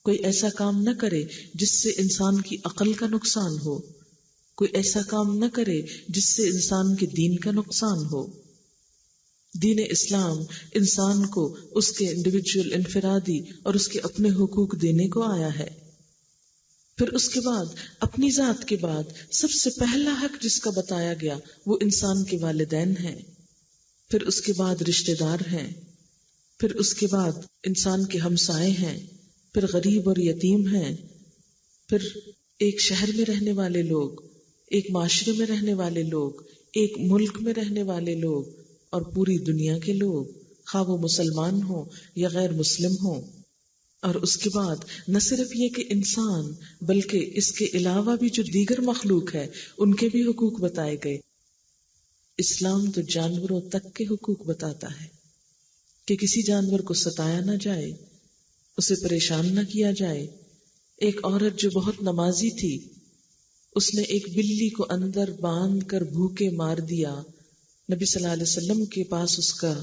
کوئی ایسا کام نہ کرے جس سے انسان کی عقل کا نقصان ہو، کوئی ایسا کام نہ کرے جس سے انسان کے دین کا نقصان ہو۔ دین اسلام انسان کو اس کے انڈیویجول انفرادی اور اس کے اپنے حقوق دینے کو آیا ہے۔ پھر اس کے بعد اپنی ذات کے بعد سب سے پہلا حق جس کا بتایا گیا وہ انسان کے والدین ہیں، پھر اس کے بعد رشتہ دار ہیں، پھر اس کے بعد انسان کے ہمسائے ہیں، پھر غریب اور یتیم ہیں، پھر ایک شہر میں رہنے والے لوگ، ایک معاشرے میں رہنے والے لوگ، ایک ملک میں رہنے والے لوگ اور پوری دنیا کے لوگ، خواہ وہ مسلمان ہوں یا غیر مسلم ہوں. اور اس کے بعد نہ صرف یہ کہ انسان بلکہ اس کے علاوہ بھی جو دیگر مخلوق ہے ان کے بھی حقوق بتائے گئے. اسلام تو جانوروں تک کے حقوق بتاتا ہے کہ کسی جانور کو ستایا نہ جائے، اسے پریشان نہ کیا جائے. ایک عورت جو بہت نمازی تھی، اس نے ایک بلی کو اندر باندھ کر بھوکے مار دیا. نبی صلی اللہ علیہ وسلم کے پاس اس کا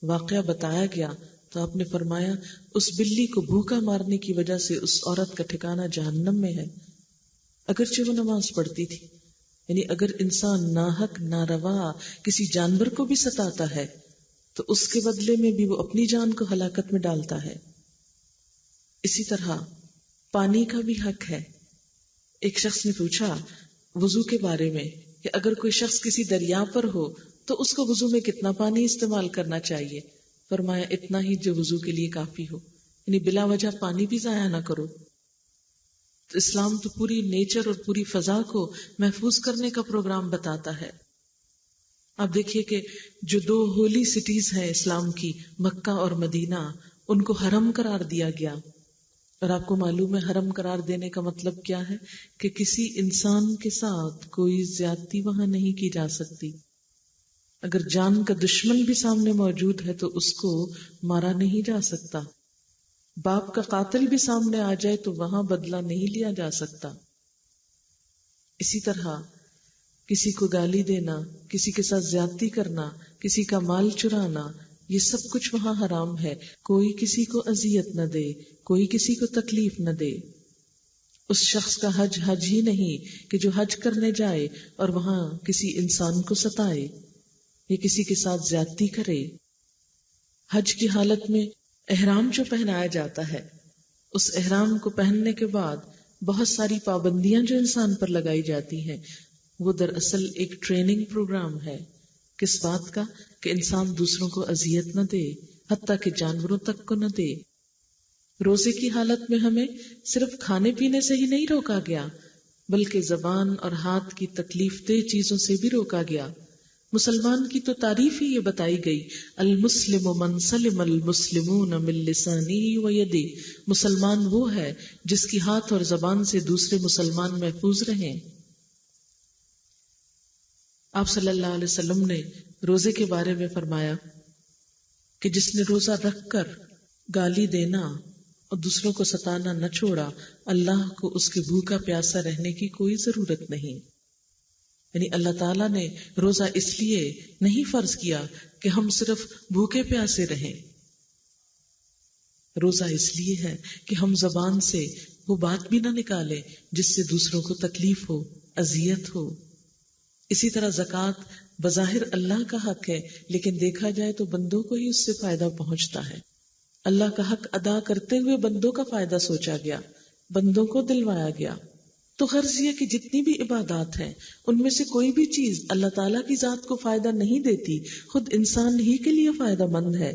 واقعہ بتایا گیا تو آپ نے فرمایا اس بلی کو بھوکا مارنے کی وجہ سے اس عورت کا ٹھکانہ جہنم میں ہے، اگرچہ وہ نماز پڑھتی تھی. یعنی اگر انسان ناحق ناروا کسی جانور کو بھی ستاتا ہے تو اس کے بدلے میں بھی وہ اپنی جان کو ہلاکت میں ڈالتا ہے. اسی طرح پانی کا بھی حق ہے. ایک شخص نے پوچھا وضو کے بارے میں کہ اگر کوئی شخص کسی دریا پر ہو تو اس کو وضو میں کتنا پانی استعمال کرنا چاہیے؟ فرمایا اتنا ہی جو وضو کے لیے کافی ہو، یعنی بلا وجہ پانی بھی ضائع نہ کرو. تو اسلام تو پوری نیچر اور پوری فضا کو محفوظ کرنے کا پروگرام بتاتا ہے. آپ دیکھیے کہ جو دو ہولی سٹیز ہیں اسلام کی، مکہ اور مدینہ، ان کو حرم قرار دیا گیا. اور آپ کو معلوم ہے حرم قرار دینے کا مطلب کیا ہے؟ کہ کسی انسان کے ساتھ کوئی زیادتی وہاں نہیں کی جا سکتی. اگر جان کا دشمن بھی سامنے موجود ہے تو اس کو مارا نہیں جا سکتا. باپ کا قاتل بھی سامنے آ جائے تو وہاں بدلہ نہیں لیا جا سکتا. اسی طرح کسی کو گالی دینا، کسی کے ساتھ زیادتی کرنا، کسی کا مال چرانا، یہ سب کچھ وہاں حرام ہے. کوئی کسی کو اذیت نہ دے، کوئی کسی کو تکلیف نہ دے. اس شخص کا حج حج ہی نہیں کہ جو حج کرنے جائے اور وہاں کسی انسان کو ستائے یا کسی کے ساتھ زیادتی کرے. حج کی حالت میں احرام جو پہنایا جاتا ہے، اس احرام کو پہننے کے بعد بہت ساری پابندیاں جو انسان پر لگائی جاتی ہیں، وہ دراصل ایک ٹریننگ پروگرام ہے. کس بات کا؟ کہ انسان دوسروں کو اذیت نہ دے، حتیٰ کہ جانوروں تک کو نہ دے. روزے کی حالت میں ہمیں صرف کھانے پینے سے ہی نہیں روکا گیا بلکہ زبان اور ہاتھ کی تکلیف دہ چیزوں سے بھی روکا گیا. مسلمان کی تو تعریف ہی یہ بتائی گئی، المسلم من سلم المسلمون من لسانہ و یدہ. مسلمان وہ ہے جس کی ہاتھ اور زبان سے دوسرے مسلمان محفوظ رہیں. آپ صلی اللہ علیہ وسلم نے روزے کے بارے میں فرمایا کہ جس نے روزہ رکھ کر گالی دینا اور دوسروں کو ستانا نہ چھوڑا، اللہ کو اس کے بھوکا پیاسا رہنے کی کوئی ضرورت نہیں. یعنی اللہ تعالیٰ نے روزہ اس لیے نہیں فرض کیا کہ ہم صرف بھوکے پیاسے رہیں. روزہ اس لیے ہے کہ ہم زبان سے وہ بات بھی نہ نکالیں جس سے دوسروں کو تکلیف ہو، اذیت ہو. اسی طرح زکوٰۃ بظاہر اللہ کا حق ہے لیکن دیکھا جائے تو بندوں کو ہی اس سے فائدہ پہنچتا ہے. اللہ کا حق ادا کرتے ہوئے بندوں کا فائدہ سوچا گیا، بندوں کو دلوایا گیا. تو غرض یہ کہ جتنی بھی عبادات ہیں ان میں سے کوئی بھی چیز اللہ تعالیٰ کی ذات کو فائدہ نہیں دیتی، خود انسان ہی کے لیے فائدہ مند ہے.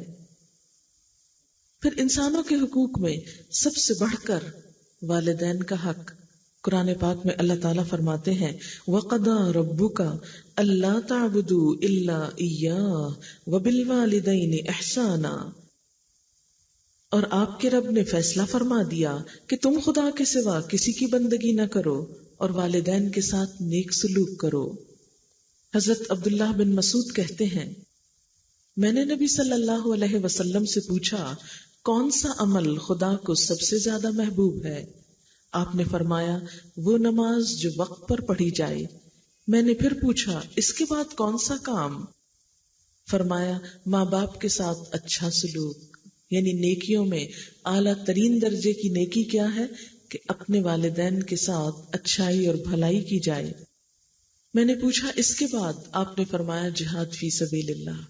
پھر انسانوں کے حقوق میں سب سے بڑھ کر والدین کا حق. قرآن پاک میں اللہ تعالیٰ فرماتے ہیں وَقَضَىٰ رَبُّكَ أَلَّا تَعْبُدُوا إِلَّا إِيَّاهُ وَبِالْوَالِدَيْنِ إِحْسَانًا. اور آپ کے رب نے فیصلہ فرما دیا کہ تم خدا کے سوا کسی کی بندگی نہ کرو اور والدین کے ساتھ نیک سلوک کرو. حضرت عبداللہ بن مسعود کہتے ہیں میں نے نبی صلی اللہ علیہ وسلم سے پوچھا کون سا عمل خدا کو سب سے زیادہ محبوب ہے؟ آپ نے فرمایا وہ نماز جو وقت پر پڑھی جائے. میں نے پھر پوچھا اس کے بعد کون سا کام؟ فرمایا ماں باپ کے ساتھ اچھا سلوک. یعنی نیکیوں میں اعلیٰ ترین درجے کی نیکی کیا ہے کہ اپنے والدین کے ساتھ اچھائی اور بھلائی کی جائے. میں نے پوچھا اس کے بعد؟ آپ نے فرمایا جہاد فی سبیل اللہ،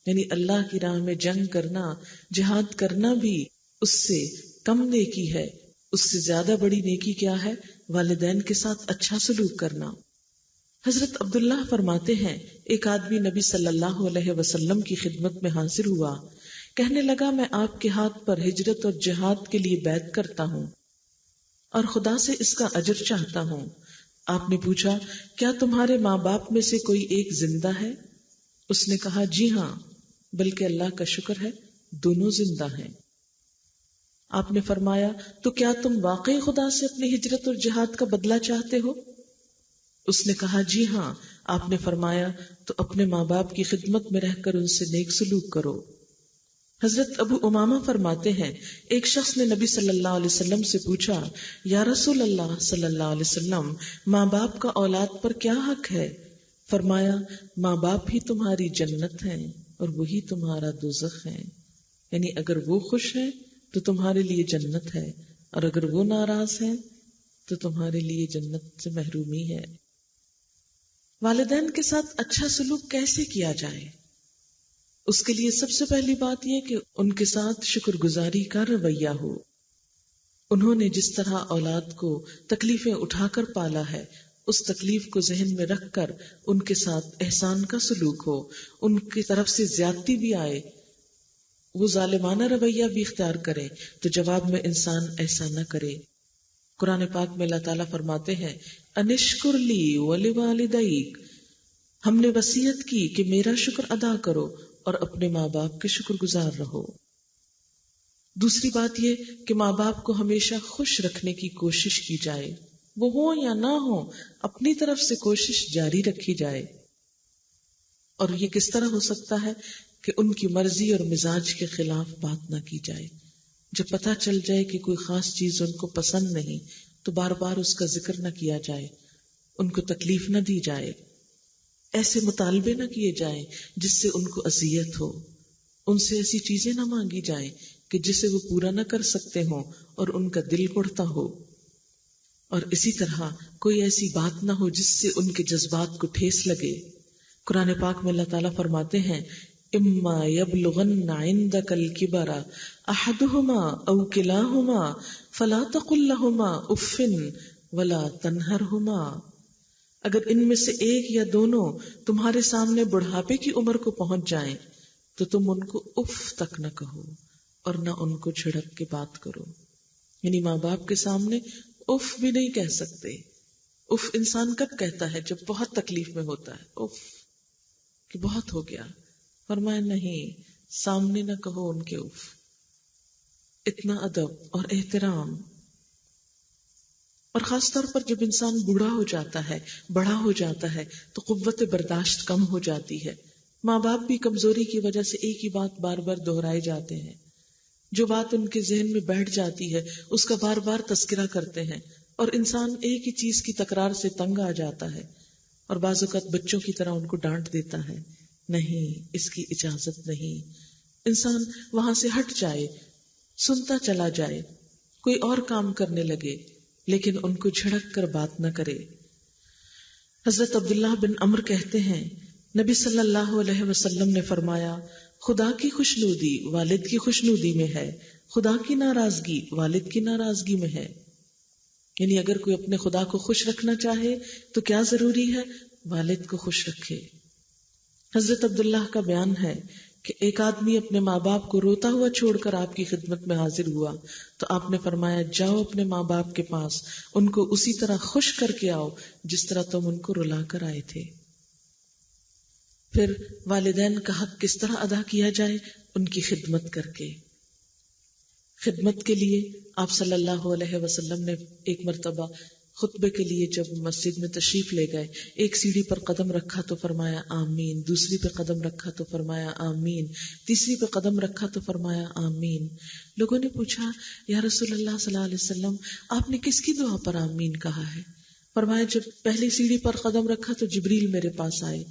یعنی اللہ کی راہ میں جنگ کرنا، جہاد کرنا بھی اس سے کم نیکی ہے. اس سے زیادہ بڑی نیکی کیا ہے؟ والدین کے ساتھ اچھا سلوک کرنا. حضرت عبداللہ فرماتے ہیں ایک آدمی نبی صلی اللہ علیہ وسلم کی خدمت میں حاضر ہوا، کہنے لگا میں آپ کے ہاتھ پر ہجرت اور جہاد کے لیے بیعت کرتا ہوں. اور خدا سے اس کا اجر چاہتا ہوں۔ آپ نے پوچھا کیا تمہارے ماں باپ میں سے کوئی ایک زندہ ہے؟ اس نے کہا جی ہاں، بلکہ اللہ کا شکر ہے دونوں زندہ ہیں۔ آپ نے فرمایا تو کیا تم واقعی خدا سے اپنی ہجرت اور جہاد کا بدلہ چاہتے ہو؟ اس نے کہا جی ہاں۔ آپ نے فرمایا تو اپنے ماں باپ کی خدمت میں رہ کر ان سے نیک سلوک کرو۔ حضرت ابو امامہ فرماتے ہیں ایک شخص نے نبی صلی اللہ علیہ وسلم سے پوچھا یا رسول اللہ صلی اللہ علیہ وسلم، ماں باپ کا اولاد پر کیا حق ہے؟ فرمایا ماں باپ ہی تمہاری جنت ہیں اور وہی تمہارا دوزخ ہے، یعنی اگر وہ خوش ہیں تو تمہارے لیے جنت ہے، اور اگر وہ ناراض ہیں تو تمہارے لیے جنت سے محرومی ہے۔ والدین کے ساتھ اچھا سلوک کیسے کیا جائے؟ اس کے لیے سب سے پہلی بات یہ کہ ان کے ساتھ شکر گزاری کا رویہ ہو۔ انہوں نے جس طرح اولاد کو تکلیفیں اٹھا کر پالا ہے، اس تکلیف کو ذہن میں رکھ کر ان کے ساتھ احسان کا سلوک ہو، ان کی طرف سے زیادتی بھی آئے، وہ ظالمانہ رویہ بھی اختیار کرے تو جواب میں انسان ایسا نہ کرے۔ قرآن پاک میں اللہ تعالیٰ فرماتے ہیں انشکر لی ولوالدیک، ہم نے وصیت کی کہ میرا شکر ادا کرو اور اپنے ماں باپ کے شکر گزار رہو۔ دوسری بات یہ کہ ماں باپ کو ہمیشہ خوش رکھنے کی کوشش کی جائے، وہ ہو یا نہ ہو اپنی طرف سے کوشش جاری رکھی جائے۔ اور یہ کس طرح ہو سکتا ہے کہ ان کی مرضی اور مزاج کے خلاف بات نہ کی جائے۔ جب پتہ چل جائے کہ کوئی خاص چیز ان کو پسند نہیں تو بار بار اس کا ذکر نہ کیا جائے، ان کو تکلیف نہ دی جائے، ایسے مطالبے نہ کیے جائیں جس سے ان کو اذیت ہو، ان سے ایسی چیزیں نہ مانگی جائیں کہ جسے وہ پورا نہ کر سکتے ہوں اور ان کا دل اڑتا ہو، اور اسی طرح کوئی ایسی بات نہ ہو جس سے ان کے جذبات کو ٹھیس لگے۔ قرآن پاک میں اللہ تعالیٰ فرماتے ہیں اما یبلغن عندک الکبر احدہما او کلاہما فلا تقل لہما اف ولا تنہرہما، اگر ان میں سے ایک یا دونوں تمہارے سامنے بڑھاپے کی عمر کو پہنچ جائیں تو تم ان کو اف تک نہ کہو اور نہ ان کو جھڑک کے بات کرو، یعنی ماں باپ کے سامنے اف بھی نہیں کہہ سکتے۔ اف انسان کب کہتا ہے؟ جب بہت تکلیف میں ہوتا ہے، اف کہ بہت ہو گیا۔ فرمایا نہیں، سامنے نہ کہو ان کے اف۔ اتنا ادب اور احترام، اور خاص طور پر جب انسان بوڑھا ہو جاتا ہے، بڑا ہو جاتا ہے تو قوت برداشت کم ہو جاتی ہے۔ ماں باپ بھی کمزوری کی وجہ سے ایک ہی بات بار بار دہرائے جاتے ہیں، جو بات ان کے ذہن میں بیٹھ جاتی ہے اس کا بار بار تذکرہ کرتے ہیں، اور انسان ایک ہی چیز کی تکرار سے تنگ آ جاتا ہے، اور بعض اوقات بچوں کی طرح ان کو ڈانٹ دیتا ہے۔ نہیں، اس کی اجازت نہیں۔ انسان وہاں سے ہٹ جائے، سنتا چلا جائے، کوئی اور کام کرنے لگے، لیکن ان کو جھڑک کر بات نہ کرے۔ حضرت عبداللہ بن عمر کہتے ہیں نبی صلی اللہ علیہ وسلم نے فرمایا خدا کی خوشنودی والد کی خوشنودی میں ہے، خدا کی ناراضگی والد کی ناراضگی میں ہے۔ یعنی اگر کوئی اپنے خدا کو خوش رکھنا چاہے تو کیا ضروری ہے؟ والد کو خوش رکھے۔ حضرت عبداللہ کا بیان ہے کہ ایک آدمی اپنے ماں باپ کو روتا ہوا چھوڑ کر آپ کی خدمت میں حاضر ہوا تو آپ نے فرمایا جاؤ اپنے ماں باپ کے پاس، ان کو اسی طرح خوش کر کے آؤ جس طرح تم ان کو رلا کر آئے تھے۔ پھر والدین کا حق کس طرح ادا کیا جائے؟ ان کی خدمت کر کے۔ خدمت کے لیے آپ صلی اللہ علیہ وسلم نے ایک مرتبہ خطبے کے لیے جب مسجد میں تشریف لے گئے، ایک سیڑھی پر قدم رکھا تو فرمایا آمین، دوسری پہ قدم رکھا تو فرمایا آمین، تیسری پہ قدم رکھا تو فرمایا آمین۔ لوگوں نے پوچھا یا رسول اللہ صلی اللہ علیہ وسلم آپ نے کس کی دعا پر آمین کہا ہے؟ فرمایا جب پہلی سیڑھی پر قدم رکھا تو جبریل میرے پاس آئے،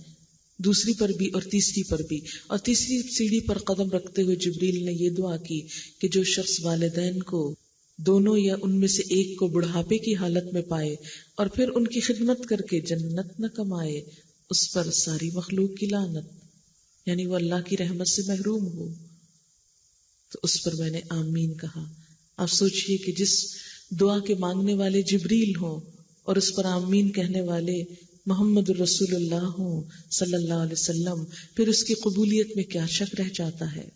دوسری پر بھی اور تیسری پر بھی، اور تیسری سیڑھی پر قدم رکھتے ہوئے جبریل نے یہ دعا کی کہ جو شخص والدین کو دونوں یا ان میں سے ایک کو بڑھاپے کی حالت میں پائے اور پھر ان کی خدمت کر کے جنت نہ کمائے، اس پر ساری مخلوق کی لعنت، یعنی وہ اللہ کی رحمت سے محروم ہو۔ تو اس پر میں نے آمین کہا۔ آپ سوچئے کہ جس دعا کے مانگنے والے جبریل ہوں اور اس پر آمین کہنے والے محمد الرسول اللہ ہوں صلی اللہ علیہ وسلم، پھر اس کی قبولیت میں کیا شک رہ جاتا ہے۔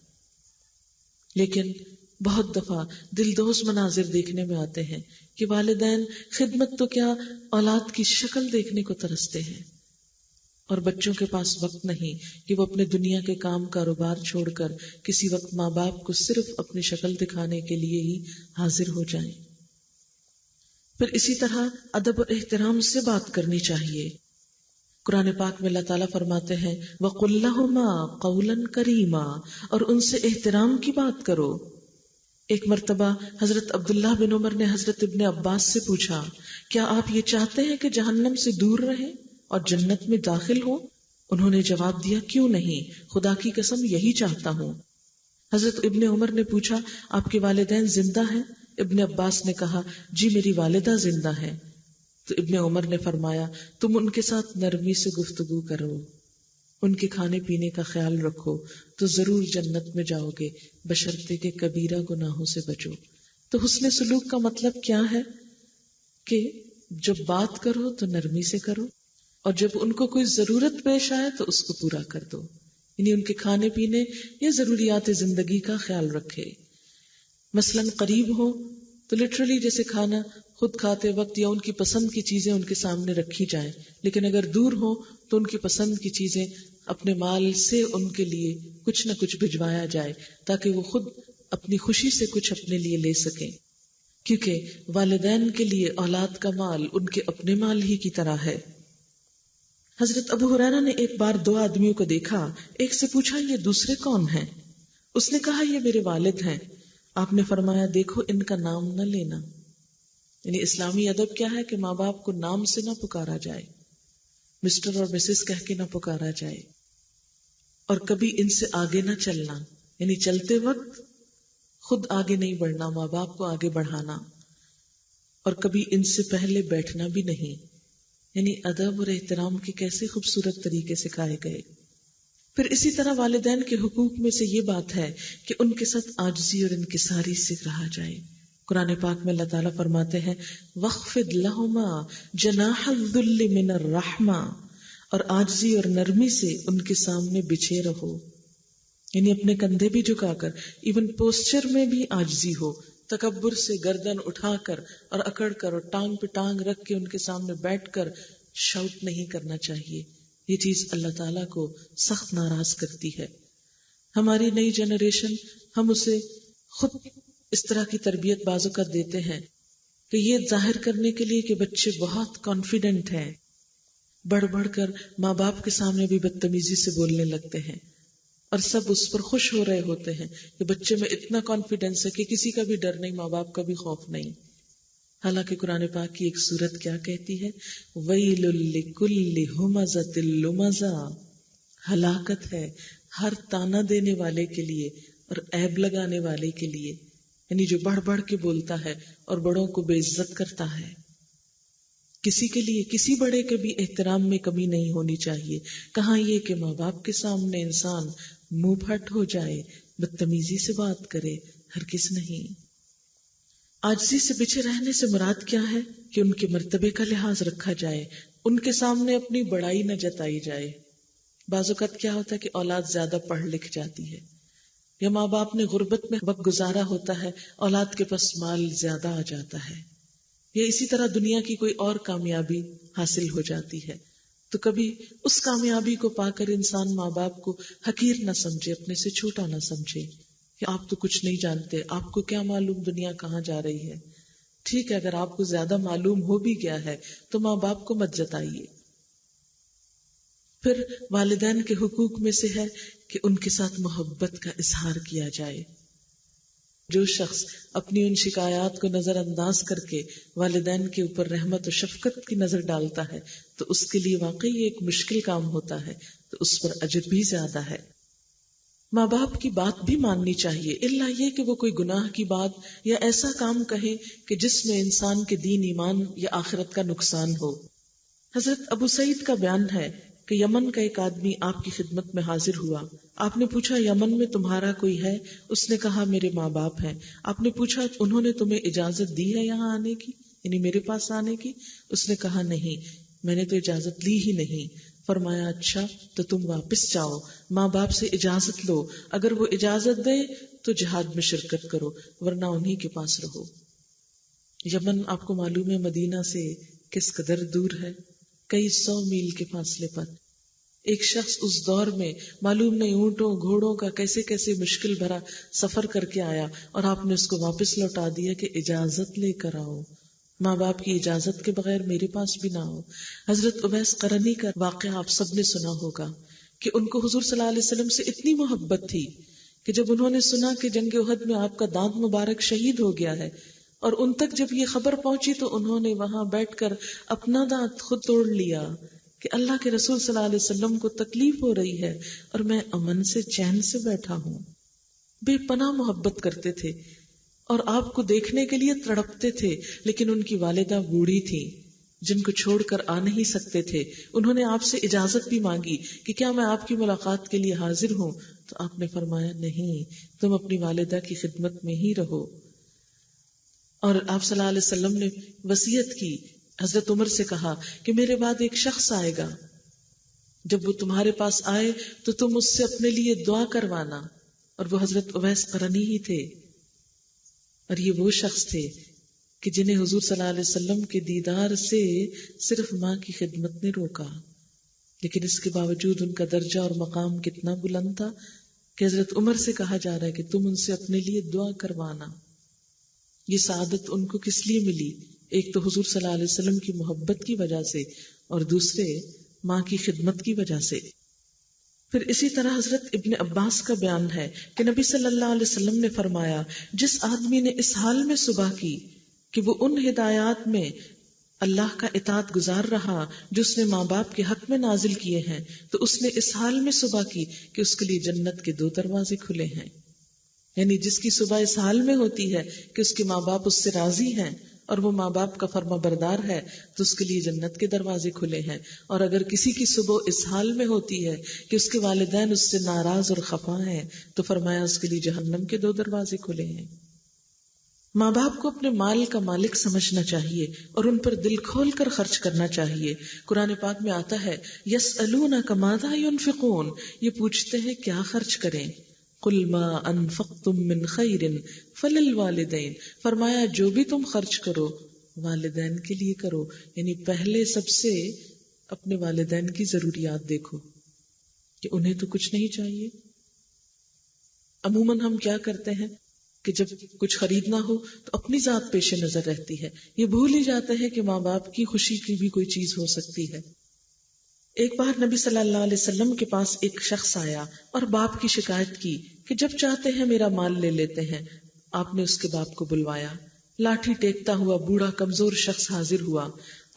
لیکن بہت دفعہ دل دوز مناظر دیکھنے میں آتے ہیں کہ والدین خدمت تو کیا اولاد کی شکل دیکھنے کو ترستے ہیں، اور بچوں کے پاس وقت نہیں کہ وہ اپنے دنیا کے کام کاروبار چھوڑ کر کسی وقت ماں باپ کو صرف اپنی شکل دکھانے کے لیے ہی حاضر ہو جائیں۔ پھر اسی طرح ادب و احترام سے بات کرنی چاہیے۔ قرآن پاک میں اللہ تعالیٰ فرماتے ہیں وَقُلْ لَهُمَا قَوْلًا كَرِيمًا، اور ان سے احترام کی بات کرو۔ ایک مرتبہ حضرت عبداللہ بن عمر نے حضرت ابن عباس سے پوچھا کیا آپ یہ چاہتے ہیں کہ جہنم سے دور رہیں اور جنت میں داخل ہوں؟ انہوں نے جواب دیا کیوں نہیں، خدا کی قسم یہی چاہتا ہوں۔ حضرت ابن عمر نے پوچھا آپ کے والدین زندہ ہیں؟ ابن عباس نے کہا جی میری والدہ زندہ ہے۔ تو ابن عمر نے فرمایا تم ان کے ساتھ نرمی سے گفتگو کرو، ان کے کھانے پینے کا خیال رکھو تو ضرور جنت میں جاؤ گے، بشرطے کے کبیرہ گناہوں سے بچو۔ تو حسن سلوک کا مطلب کیا ہے کہ جب بات کرو تو نرمی سے کرو، اور جب ان کو کوئی ضرورت پیش آئے تو اس کو پورا کر دو، یعنی ان کے کھانے پینے یا ضروریات زندگی کا خیال رکھے۔ مثلاً قریب ہو تو لٹرلی جیسے کھانا خود کھاتے وقت یا ان کی پسند کی چیزیں ان کے سامنے رکھی جائیں، لیکن اگر دور ہو تو ان کی پسند کی چیزیں اپنے مال سے ان کے لیے کچھ نہ کچھ بھجوایا جائے تاکہ وہ خود اپنی خوشی سے کچھ اپنے لیے لے سکیں، کیونکہ والدین کے لیے اولاد کا مال ان کے اپنے مال ہی کی طرح ہے۔ حضرت ابو ہریرہ نے ایک بار دو آدمیوں کو دیکھا، ایک سے پوچھا یہ دوسرے کون ہیں؟ اس نے کہا یہ میرے والد ہیں۔ آپ نے فرمایا دیکھو ان کا نام نہ لینا، یعنی اسلامی ادب کیا ہے کہ ماں باپ کو نام سے نہ پکارا جائے، مسٹر اور مسز کہہ کے نہ پکارا جائے، اور کبھی ان سے آگے نہ چلنا، یعنی چلتے وقت خود آگے نہیں بڑھنا، ماں باپ کو آگے بڑھانا، اور کبھی ان سے پہلے بیٹھنا بھی نہیں، یعنی ادب اور احترام کے کیسے خوبصورت طریقے سکھائے گئے۔ پھر اسی طرح والدین کے حقوق میں سے یہ بات ہے کہ ان کے ساتھ عاجزی اور انکساری سے رہا جائے۔ قرآن پاک میں اللہ تعالیٰ فرماتے ہیں وَاخْفِضْ لَهُمَا جَنَاحَ الذُّلِّ مِنَ الرَّحْمَةِ، اور عاجزی اور نرمی سے ان کے سامنے بچھے رہو، یعنی اپنے کندھے بھی جھکا کر، ایون پوسچر میں بھی عاجزی ہو، تکبر سے گردن اٹھا کر اور اکڑ کر اور ٹانگ پہ ٹانگ رکھ کے ان کے سامنے بیٹھ کر شاؤٹ نہیں کرنا چاہیے۔ یہ چیز اللہ تعالیٰ کو سخت ناراض کرتی ہے۔ ہماری نئی جنریشن ہم اسے خود اس طرح کی تربیت بعض اوقات دیتے ہیں کہ یہ ظاہر کرنے کے لیے کہ بچے بہت کانفیڈنٹ ہیں، بڑھ بڑھ کر ماں باپ کے سامنے بھی بدتمیزی سے بولنے لگتے ہیں، اور سب اس پر خوش ہو رہے ہوتے ہیں کہ بچے میں اتنا کانفیڈنس ہے کہ کسی کا بھی ڈر نہیں، ماں باپ کا بھی خوف نہیں۔ حالانکہ قرآن پاک کی ایک سورت کیا کہتی ہے وَيْلٌ لِكُلِّ ہُمَزَةٍ لُمَزَةٍ، ہلاکت ہے ہر تانا دینے والے کے لیے اور عیب لگانے والے کے لیے، یعنی جو بڑھ بڑھ کے بولتا ہے اور بڑوں کو بے عزت کرتا ہے۔ کسی کے لیے کسی بڑے کے بھی احترام میں کمی نہیں ہونی چاہیے، کہاں یہ کہ ماں باپ کے سامنے انسان منہ پھٹ ہو جائے، بدتمیزی سے بات کرے، ہرگز نہیں۔ عاجزی سے پیچھے رہنے سے مراد کیا ہے کہ ان کے مرتبے کا لحاظ رکھا جائے، ان کے سامنے اپنی بڑائی نہ جتائی جائے۔ بعض اوقات کیا ہوتا ہے کہ اولاد زیادہ پڑھ لکھ جاتی ہے، یا ماں باپ نے غربت میں وقت گزارا ہوتا ہے، اولاد کے پاس مال زیادہ آ جاتا ہے، یا اسی طرح دنیا کی کوئی اور کامیابی حاصل ہو جاتی ہے، تو کبھی اس کامیابی کو پا کر انسان ماں باپ کو حقیر نہ سمجھے، اپنے سے چھوٹا نہ سمجھے کہ آپ تو کچھ نہیں جانتے، آپ کو کیا معلوم دنیا کہاں جا رہی ہے۔ ٹھیک ہے، اگر آپ کو زیادہ معلوم ہو بھی گیا ہے تو ماں باپ کو مت جتائیے۔ پھر والدین کے حقوق میں سے ہے کہ ان کے ساتھ محبت کا اظہار کیا جائے۔ جو شخص اپنی ان شکایات کو نظر انداز کر کے والدین کے اوپر رحمت و شفقت کی نظر ڈالتا ہے تو اس کے لیے واقعی ایک مشکل کام ہوتا ہے، تو اس پر اجر بھی زیادہ ہے۔ ماں باپ کی بات بھی ماننی چاہیے، الا یہ کہ وہ کوئی گناہ کی بات یا ایسا کام کہیں کہ جس میں انسان کے دین ایمان یا آخرت کا نقصان ہو۔ حضرت ابو سعید کا بیان ہے کہ یمن کا ایک آدمی آپ کی خدمت میں حاضر ہوا۔ آپ نے پوچھا یمن میں تمہارا کوئی ہے؟ اس نے کہا میرے ماں باپ ہیں۔ آپ نے پوچھا انہوں نے تمہیں اجازت دی ہے یہاں آنے کی، یعنی میرے پاس آنے کی؟ اس نے کہا نہیں، میں نے تو اجازت لی ہی نہیں۔ فرمایا اچھا تو تم واپس جاؤ، ماں باپ سے اجازت لو، اگر وہ اجازت دے تو جہاد میں شرکت کرو، ورنہ انہی کے پاس رہو۔ یمن آپ کو معلوم ہے مدینہ سے کس قدر دور ہے، کئی 100 میل کے فاصلے پر۔ ایک شخص اس دور میں معلوم نہیں اونٹوں گھوڑوں کا کیسے کیسے مشکل بھرا سفر کر کے آیا، اور آپ نے اس کو واپس لوٹا دیا کہ اجازت لے کر آؤ، ماں باپ کی اجازت کے بغیر میرے پاس بھی نہ ہو۔ حضرت اویس قرنی کا واقعہ آپ سب نے سنا ہوگا کہ ان کو حضور صلی اللہ علیہ وسلم سے اتنی محبت تھی کہ جب انہوں نے سنا کہ جنگ احد میں آپ کا دانت مبارک شہید ہو گیا ہے، اور ان تک جب یہ خبر پہنچی تو انہوں نے وہاں بیٹھ کر اپنا دانت خود توڑ لیا کہ اللہ کے رسول صلی اللہ علیہ وسلم کو تکلیف ہو رہی ہے اور میں امن سے چین سے بیٹھا ہوں۔ بے پناہ محبت کرتے تھے اور آپ کو دیکھنے کے لیے تڑپتے تھے، لیکن ان کی والدہ بوڑھی تھی جن کو چھوڑ کر آ نہیں سکتے تھے۔ انہوں نے آپ سے اجازت بھی مانگی کہ کیا میں آپ کی ملاقات کے لیے حاضر ہوں، تو آپ نے فرمایا نہیں، تم اپنی والدہ کی خدمت میں ہی رہو۔ اور آپ صلی اللہ علیہ وسلم نے وصیت کی، حضرت عمر سے کہا کہ میرے بعد ایک شخص آئے گا، جب وہ تمہارے پاس آئے تو تم اس سے اپنے لیے دعا کروانا، اور وہ حضرت اویس قرنی ہی تھے۔ اور یہ وہ شخص تھے کہ جنہیں حضور صلی اللہ علیہ وسلم کے دیدار سے صرف ماں کی خدمت نے روکا، لیکن اس کے باوجود ان کا درجہ اور مقام کتنا بلند تھا کہ حضرت عمر سے کہا جا رہا ہے کہ تم ان سے اپنے لیے دعا کروانا۔ یہ سعادت ان کو کس لیے ملی؟ ایک تو حضور صلی اللہ علیہ وسلم کی محبت کی وجہ سے، اور دوسرے ماں کی خدمت کی وجہ سے۔ پھر اسی طرح حضرت ابن عباس کا بیان ہے کہ نبی صلی اللہ علیہ وسلم نے فرمایا، جس آدمی نے اس حال میں صبح کی کہ وہ ان ہدایات میں اللہ کا اطاعت گزار رہا جو اس نے ماں باپ کے حق میں نازل کیے ہیں، تو اس نے اس حال میں صبح کی کہ اس کے لیے جنت کے 2 دروازے کھلے ہیں۔ یعنی جس کی صبح اس حال میں ہوتی ہے کہ اس کے ماں باپ اس سے راضی ہیں اور وہ ماں باپ کا فرما بردار ہے، تو اس کے لیے جنت کے دروازے کھلے ہیں۔ اور اگر کسی کی صبح اس حال میں ہوتی ہے کہ اس کے والدین اس سے ناراض اور خفا ہیں، تو فرمایا اس کے لیے جہنم کے 2 دروازے کھلے ہیں۔ ماں باپ کو اپنے مال کا مالک سمجھنا چاہیے اور ان پر دل کھول کر خرچ کرنا چاہیے۔ قرآن پاک میں آتا ہے یسألونک ماذا ينفقون، یہ پوچھتے ہیں کیا خرچ کریں۔ قل ما انفقتم من خیر فللوالدین، فرمایا جو بھی تم خرچ کرو والدین کے لیے کرو، یعنی پہلے سب سے اپنے والدین کی ضروریات دیکھو کہ انہیں تو کچھ نہیں چاہیے۔ عموماً ہم کیا کرتے ہیں کہ جب کچھ خریدنا ہو تو اپنی ذات پیش نظر رہتی ہے، یہ بھول ہی جاتے ہیں کہ ماں باپ کی خوشی کی بھی کوئی چیز ہو سکتی ہے۔ ایک بار نبی صلی اللہ علیہ وسلم کے پاس ایک شخص آیا اور باپ کی شکایت کی کہ جب چاہتے ہیں میرا مال لے لیتے ہیں۔ آپ نے اس کے باپ کو بلوایا، لاٹھی ٹیکتا ہوا بوڑھا کمزور شخص حاضر ہوا۔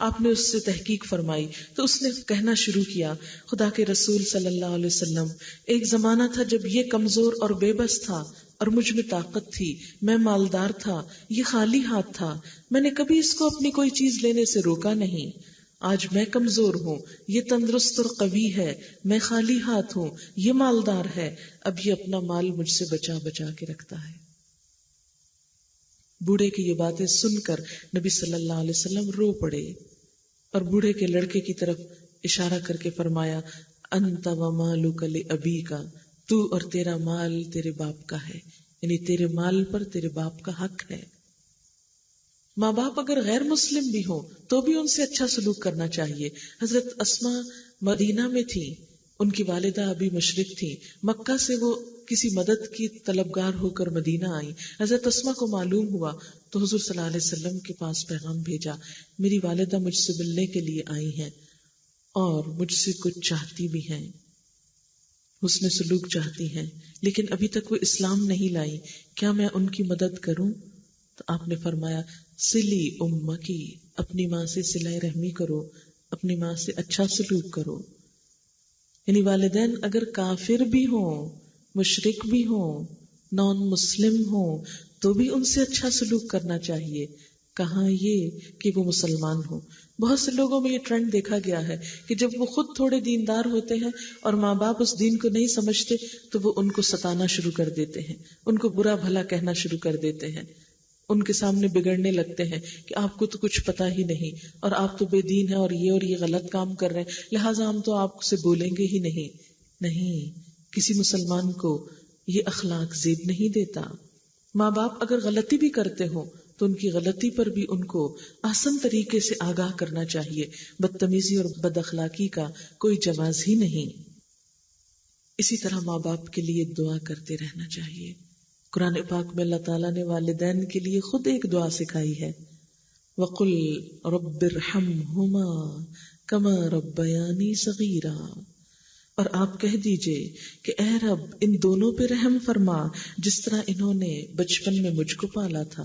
آپ نے اس سے تحقیق فرمائی تو اس نے کہنا شروع کیا، خدا کے رسول صلی اللہ علیہ وسلم، ایک زمانہ تھا جب یہ کمزور اور بے بس تھا اور مجھ میں طاقت تھی، میں مالدار تھا، یہ خالی ہاتھ تھا، میں نے کبھی اس کو اپنی کوئی چیز لینے سے روکا نہیں۔ آج میں کمزور ہوں، یہ تندرست اور قوی ہے، میں خالی ہاتھ ہوں، یہ مالدار ہے، اب یہ اپنا مال مجھ سے بچا بچا کے رکھتا ہے۔ بوڑھے کی یہ باتیں سن کر نبی صلی اللہ علیہ وسلم رو پڑے اور بوڑھے کے لڑکے کی طرف اشارہ کر کے فرمایا، انت ومالک لابیک، تو اور تیرا مال تیرے باپ کا ہے، یعنی تیرے مال پر تیرے باپ کا حق ہے۔ ماں باپ اگر غیر مسلم بھی ہوں تو بھی ان سے اچھا سلوک کرنا چاہیے۔ حضرت اسماء مدینہ میں تھی، ان کی والدہ ابھی مشرک تھی، مکہ سے وہ کسی مدد کی طلبگار ہو کر مدینہ آئی۔ حضرت اسماء کو معلوم ہوا تو حضور صلی اللہ علیہ وسلم کے پاس پیغام بھیجا، میری والدہ مجھ سے ملنے کے لیے آئی ہیں اور مجھ سے کچھ چاہتی بھی ہیں، حسن سلوک چاہتی ہیں، لیکن ابھی تک وہ اسلام نہیں لائی، کیا میں ان کی مدد کروں؟ تو آپ نے فرمایا، سلی امکی، اپنی ماں سے صلہ رحمی کرو، اپنی ماں سے اچھا سلوک کرو۔ یعنی والدین اگر کافر بھی ہوں، مشرک بھی ہوں، نان مسلم ہوں، تو بھی ان سے اچھا سلوک کرنا چاہیے، کہاں یہ کہ وہ مسلمان ہوں۔ بہت سے لوگوں میں یہ ٹرینڈ دیکھا گیا ہے کہ جب وہ خود تھوڑے دیندار ہوتے ہیں اور ماں باپ اس دین کو نہیں سمجھتے تو وہ ان کو ستانا شروع کر دیتے ہیں، ان کو برا بھلا کہنا شروع کر دیتے ہیں۔ ان کے سامنے بگڑنے لگتے ہیں کہ آپ کو تو کچھ پتا ہی نہیں، اور آپ تو بے دین ہیں، اور یہ غلط کام کر رہے ہیں، لہٰذا ہم تو آپ سے بولیں گے ہی نہیں. نہیں، کسی مسلمان کو یہ اخلاق زیب نہیں دیتا. ماں باپ اگر غلطی بھی کرتے ہوں تو ان کی غلطی پر بھی ان کو آسان طریقے سے آگاہ کرنا چاہیے. بدتمیزی اور بد اخلاقی کا کوئی جواز ہی نہیں. اسی طرح ماں باپ کے لیے دعا کرتے رہنا چاہیے. قرآن پاک میں اللہ تعالیٰ نے والدین کے لیے خود ایک دعا سکھائی ہے، وَقُلْ رَبِّ ارْحَمْهُمَا كَمَا رَبَّيَانِي صَغِيرًا، اور آپ کہہ دیجئے کہ اے رب ان دونوں پہ رحم فرما جس طرح انہوں نے بچپن میں مجھ کو پالا تھا.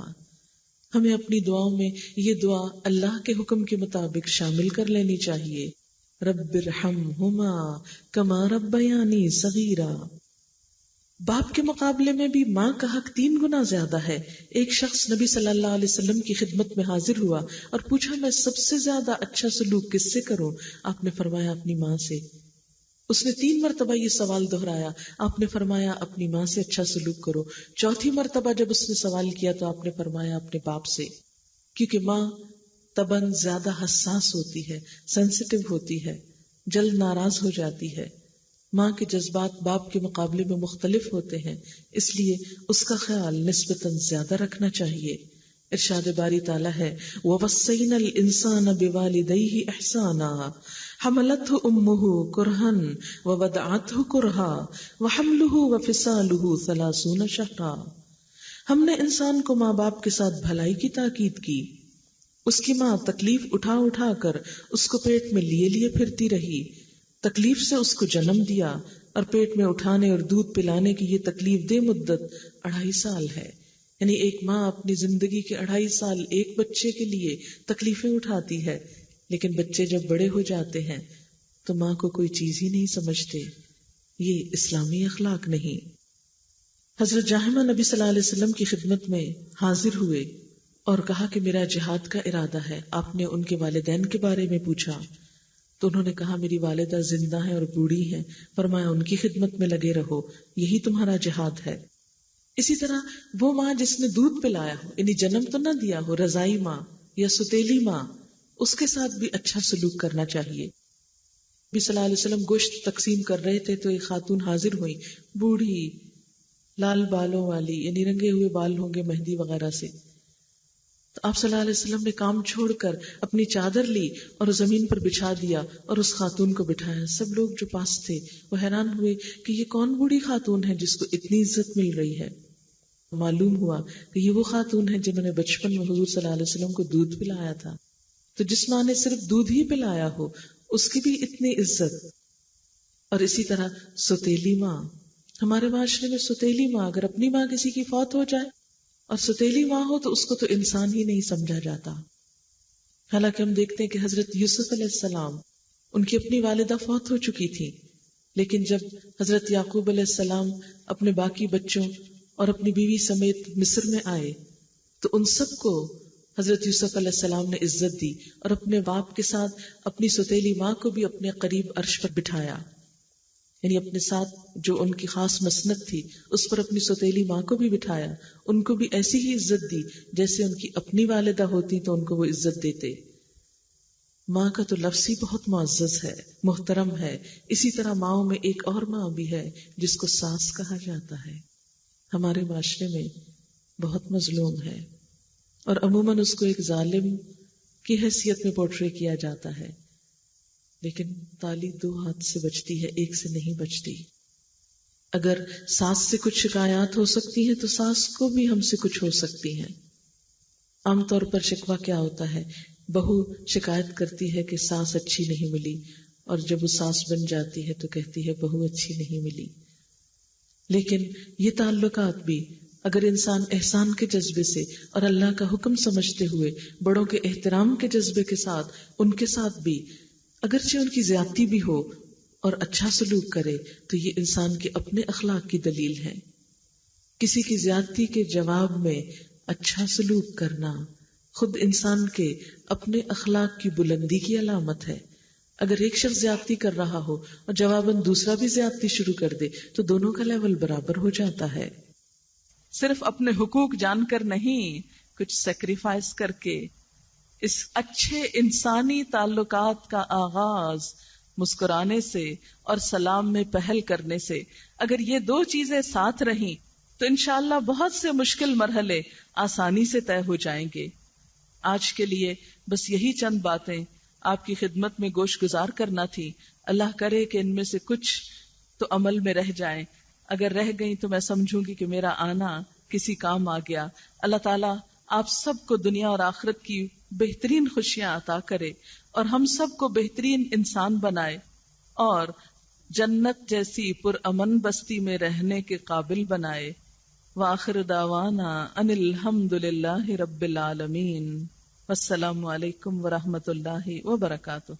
ہمیں اپنی دعاؤں میں یہ دعا اللہ کے حکم کے مطابق شامل کر لینی چاہیے. رب ارحمہما کما ربیانی صغیرا. باپ کے مقابلے میں بھی ماں کا حق 3 گنا زیادہ ہے. ایک شخص نبی صلی اللہ علیہ وسلم کی خدمت میں حاضر ہوا اور پوچھا میں سب سے زیادہ اچھا سلوک کس سے کروں؟ آپ نے فرمایا اپنی ماں سے. اس نے 3 مرتبہ یہ سوال دہرایا. آپ نے فرمایا اپنی ماں سے اچھا سلوک کرو. 4تھی مرتبہ جب اس نے سوال کیا تو آپ نے فرمایا اپنے باپ سے، کیونکہ ماں طبعاً زیادہ حساس ہوتی ہے، سینسیٹیو ہوتی ہے، جلد ناراض ہو جاتی ہے. ماں کے جذبات باپ کے مقابلے میں مختلف ہوتے ہیں، اس لیے اس کا خیال نسبتاً زیادہ رکھنا چاہیے. ارشاد باری تعالیٰ ہے وَوَصَّيْنَا الْإِنسَانَ بِوَالِدَيْهِ إِحْسَانًا حَمَلَتْهُ أُمُّهُ كُرْهًا وَوَضَعَتْهُ كُرْهًا وَحَمْلُهُ وَفِصَالُهُ 30 شهرًا. ہم نے انسان کو ماں باپ کے ساتھ بھلائی کی تاکید کی. اس کی ماں تکلیف اٹھا اٹھا کر اس کو پیٹ میں لیے پھرتی رہی. تکلیف سے اس کو جنم دیا اور پیٹ میں اٹھانے اور دودھ پلانے کی یہ تکلیف دہ مدت 2.5 سال ہے. یعنی ایک ماں اپنی زندگی کے 2.5 سال ایک بچے کے لیے تکلیفیں اٹھاتی ہے، لیکن بچے جب بڑے ہو جاتے ہیں تو ماں کو کوئی چیز ہی نہیں سمجھتے. یہ اسلامی اخلاق نہیں. حضرت جاہمہ نبی صلی اللہ علیہ وسلم کی خدمت میں حاضر ہوئے اور کہا کہ میرا جہاد کا ارادہ ہے. آپ نے ان کے والدین کے بارے میں پوچھا تو انہوں نے کہا میری والدہ زندہ ہیں اور بوڑھی ہیں. فرمایا ان کی خدمت میں لگے رہو، یہی تمہارا جہاد ہے. اسی طرح وہ ماں جس نے دودھ پلایا ہو، یعنی جنم تو نہ دیا ہو، رضائی ماں یا ستیلی ماں، اس کے ساتھ بھی اچھا سلوک کرنا چاہیے. نبی صلی اللہ علیہ وسلم گوشت تقسیم کر رہے تھے تو ایک خاتون حاضر ہوئی، بوڑھی، لال بالوں والی، یعنی رنگے ہوئے بال ہوں گے مہندی وغیرہ سے. تو آپ صلی اللہ علیہ وسلم نے کام چھوڑ کر اپنی چادر لی اور زمین پر بچھا دیا اور اس خاتون کو بٹھایا. سب لوگ جو پاس تھے وہ حیران ہوئے کہ یہ کون بوڑھی خاتون ہے جس کو اتنی عزت مل رہی ہے. معلوم ہوا کہ یہ وہ خاتون ہے جنہوں نے بچپن میں حضور صلی اللہ علیہ وسلم کو دودھ پلایا تھا. تو جس ماں نے صرف دودھ ہی پلایا ہو اس کی بھی اتنی عزت. اور اسی طرح ستیلی ماں، ہمارے معاشرے میں ستیلی ماں، اگر اپنی ماں کسی کی فوت ہو جائے اور ستیلی ماں ہو تو اس کو تو انسان ہی نہیں سمجھا جاتا. حالانکہ ہم دیکھتے ہیں کہ حضرت یوسف علیہ السلام، ان کی اپنی والدہ فوت ہو چکی تھی، لیکن جب حضرت یعقوب علیہ السلام اپنے باقی بچوں اور اپنی بیوی سمیت مصر میں آئے تو ان سب کو حضرت یوسف علیہ السلام نے عزت دی اور اپنے باپ کے ساتھ اپنی ستیلی ماں کو بھی اپنے قریب عرش پر بٹھایا. یعنی اپنے ساتھ جو ان کی خاص مسند تھی اس پر اپنی ستیلی ماں کو بھی بٹھایا. ان کو بھی ایسی ہی عزت دی جیسے ان کی اپنی والدہ ہوتی تو ان کو وہ عزت دیتے. ماں کا تو لفظ ہی بہت معزز ہے، محترم ہے. اسی طرح ماؤں میں ایک اور ماں بھی ہے جس کو ساس کہا جاتا ہے. ہمارے معاشرے میں بہت مظلوم ہے اور عموماً اس کو ایک ظالم کی حیثیت میں پورٹری کیا جاتا ہے. لیکن تالی 2 ہاتھ سے بجتی ہے، ایک سے نہیں بجتی. اگر ساس سے کچھ شکایات ہو سکتی ہیں تو ساس کو بھی ہم سے کچھ ہو سکتی ہیں. عام طور پر شکوہ کیا ہوتا ہے، بہو شکایت کرتی ہے کہ ساس اچھی نہیں ملی، اور جب وہ ساس بن جاتی ہے تو کہتی ہے بہو اچھی نہیں ملی. لیکن یہ تعلقات بھی اگر انسان احسان کے جذبے سے اور اللہ کا حکم سمجھتے ہوئے بڑوں کے احترام کے جذبے کے ساتھ ان کے ساتھ بھی اگرچہ ان کی زیادتی بھی ہو اور اچھا سلوک کرے تو یہ انسان کے اپنے اخلاق کی دلیل ہے. کسی کی زیادتی کے جواب میں اچھا سلوک کرنا خود انسان کے اپنے اخلاق کی بلندی کی علامت ہے. اگر ایک شخص زیادتی کر رہا ہو اور جواباً دوسرا بھی زیادتی شروع کر دے تو دونوں کا لیول برابر ہو جاتا ہے. صرف اپنے حقوق جان کر نہیں، کچھ سیکریفائس کر کے اس اچھے انسانی تعلقات کا آغاز مسکرانے سے اور سلام میں پہل کرنے سے، اگر یہ دو چیزیں ساتھ رہیں تو انشاءاللہ بہت سے مشکل مرحلے آسانی سے طے ہو جائیں گے۔ آج کے لیے بس یہی چند باتیں آپ کی خدمت میں گوش گزار کرنا تھی۔ اللہ کرے کہ ان میں سے کچھ تو عمل میں رہ جائیں، اگر رہ گئیں تو میں سمجھوں گی کہ میرا آنا کسی کام آ گیا۔ اللہ تعالیٰ آپ سب کو دنیا اور آخرت کی بہترین خوشیاں عطا کرے اور ہم سب کو بہترین انسان بنائے اور جنت جیسی پرامن بستی میں رہنے کے قابل بنائے۔ وآخر دعوانا ان الحمد للہ رب العالمین۔ والسلام علیکم ورحمۃ اللہ وبرکاتہ۔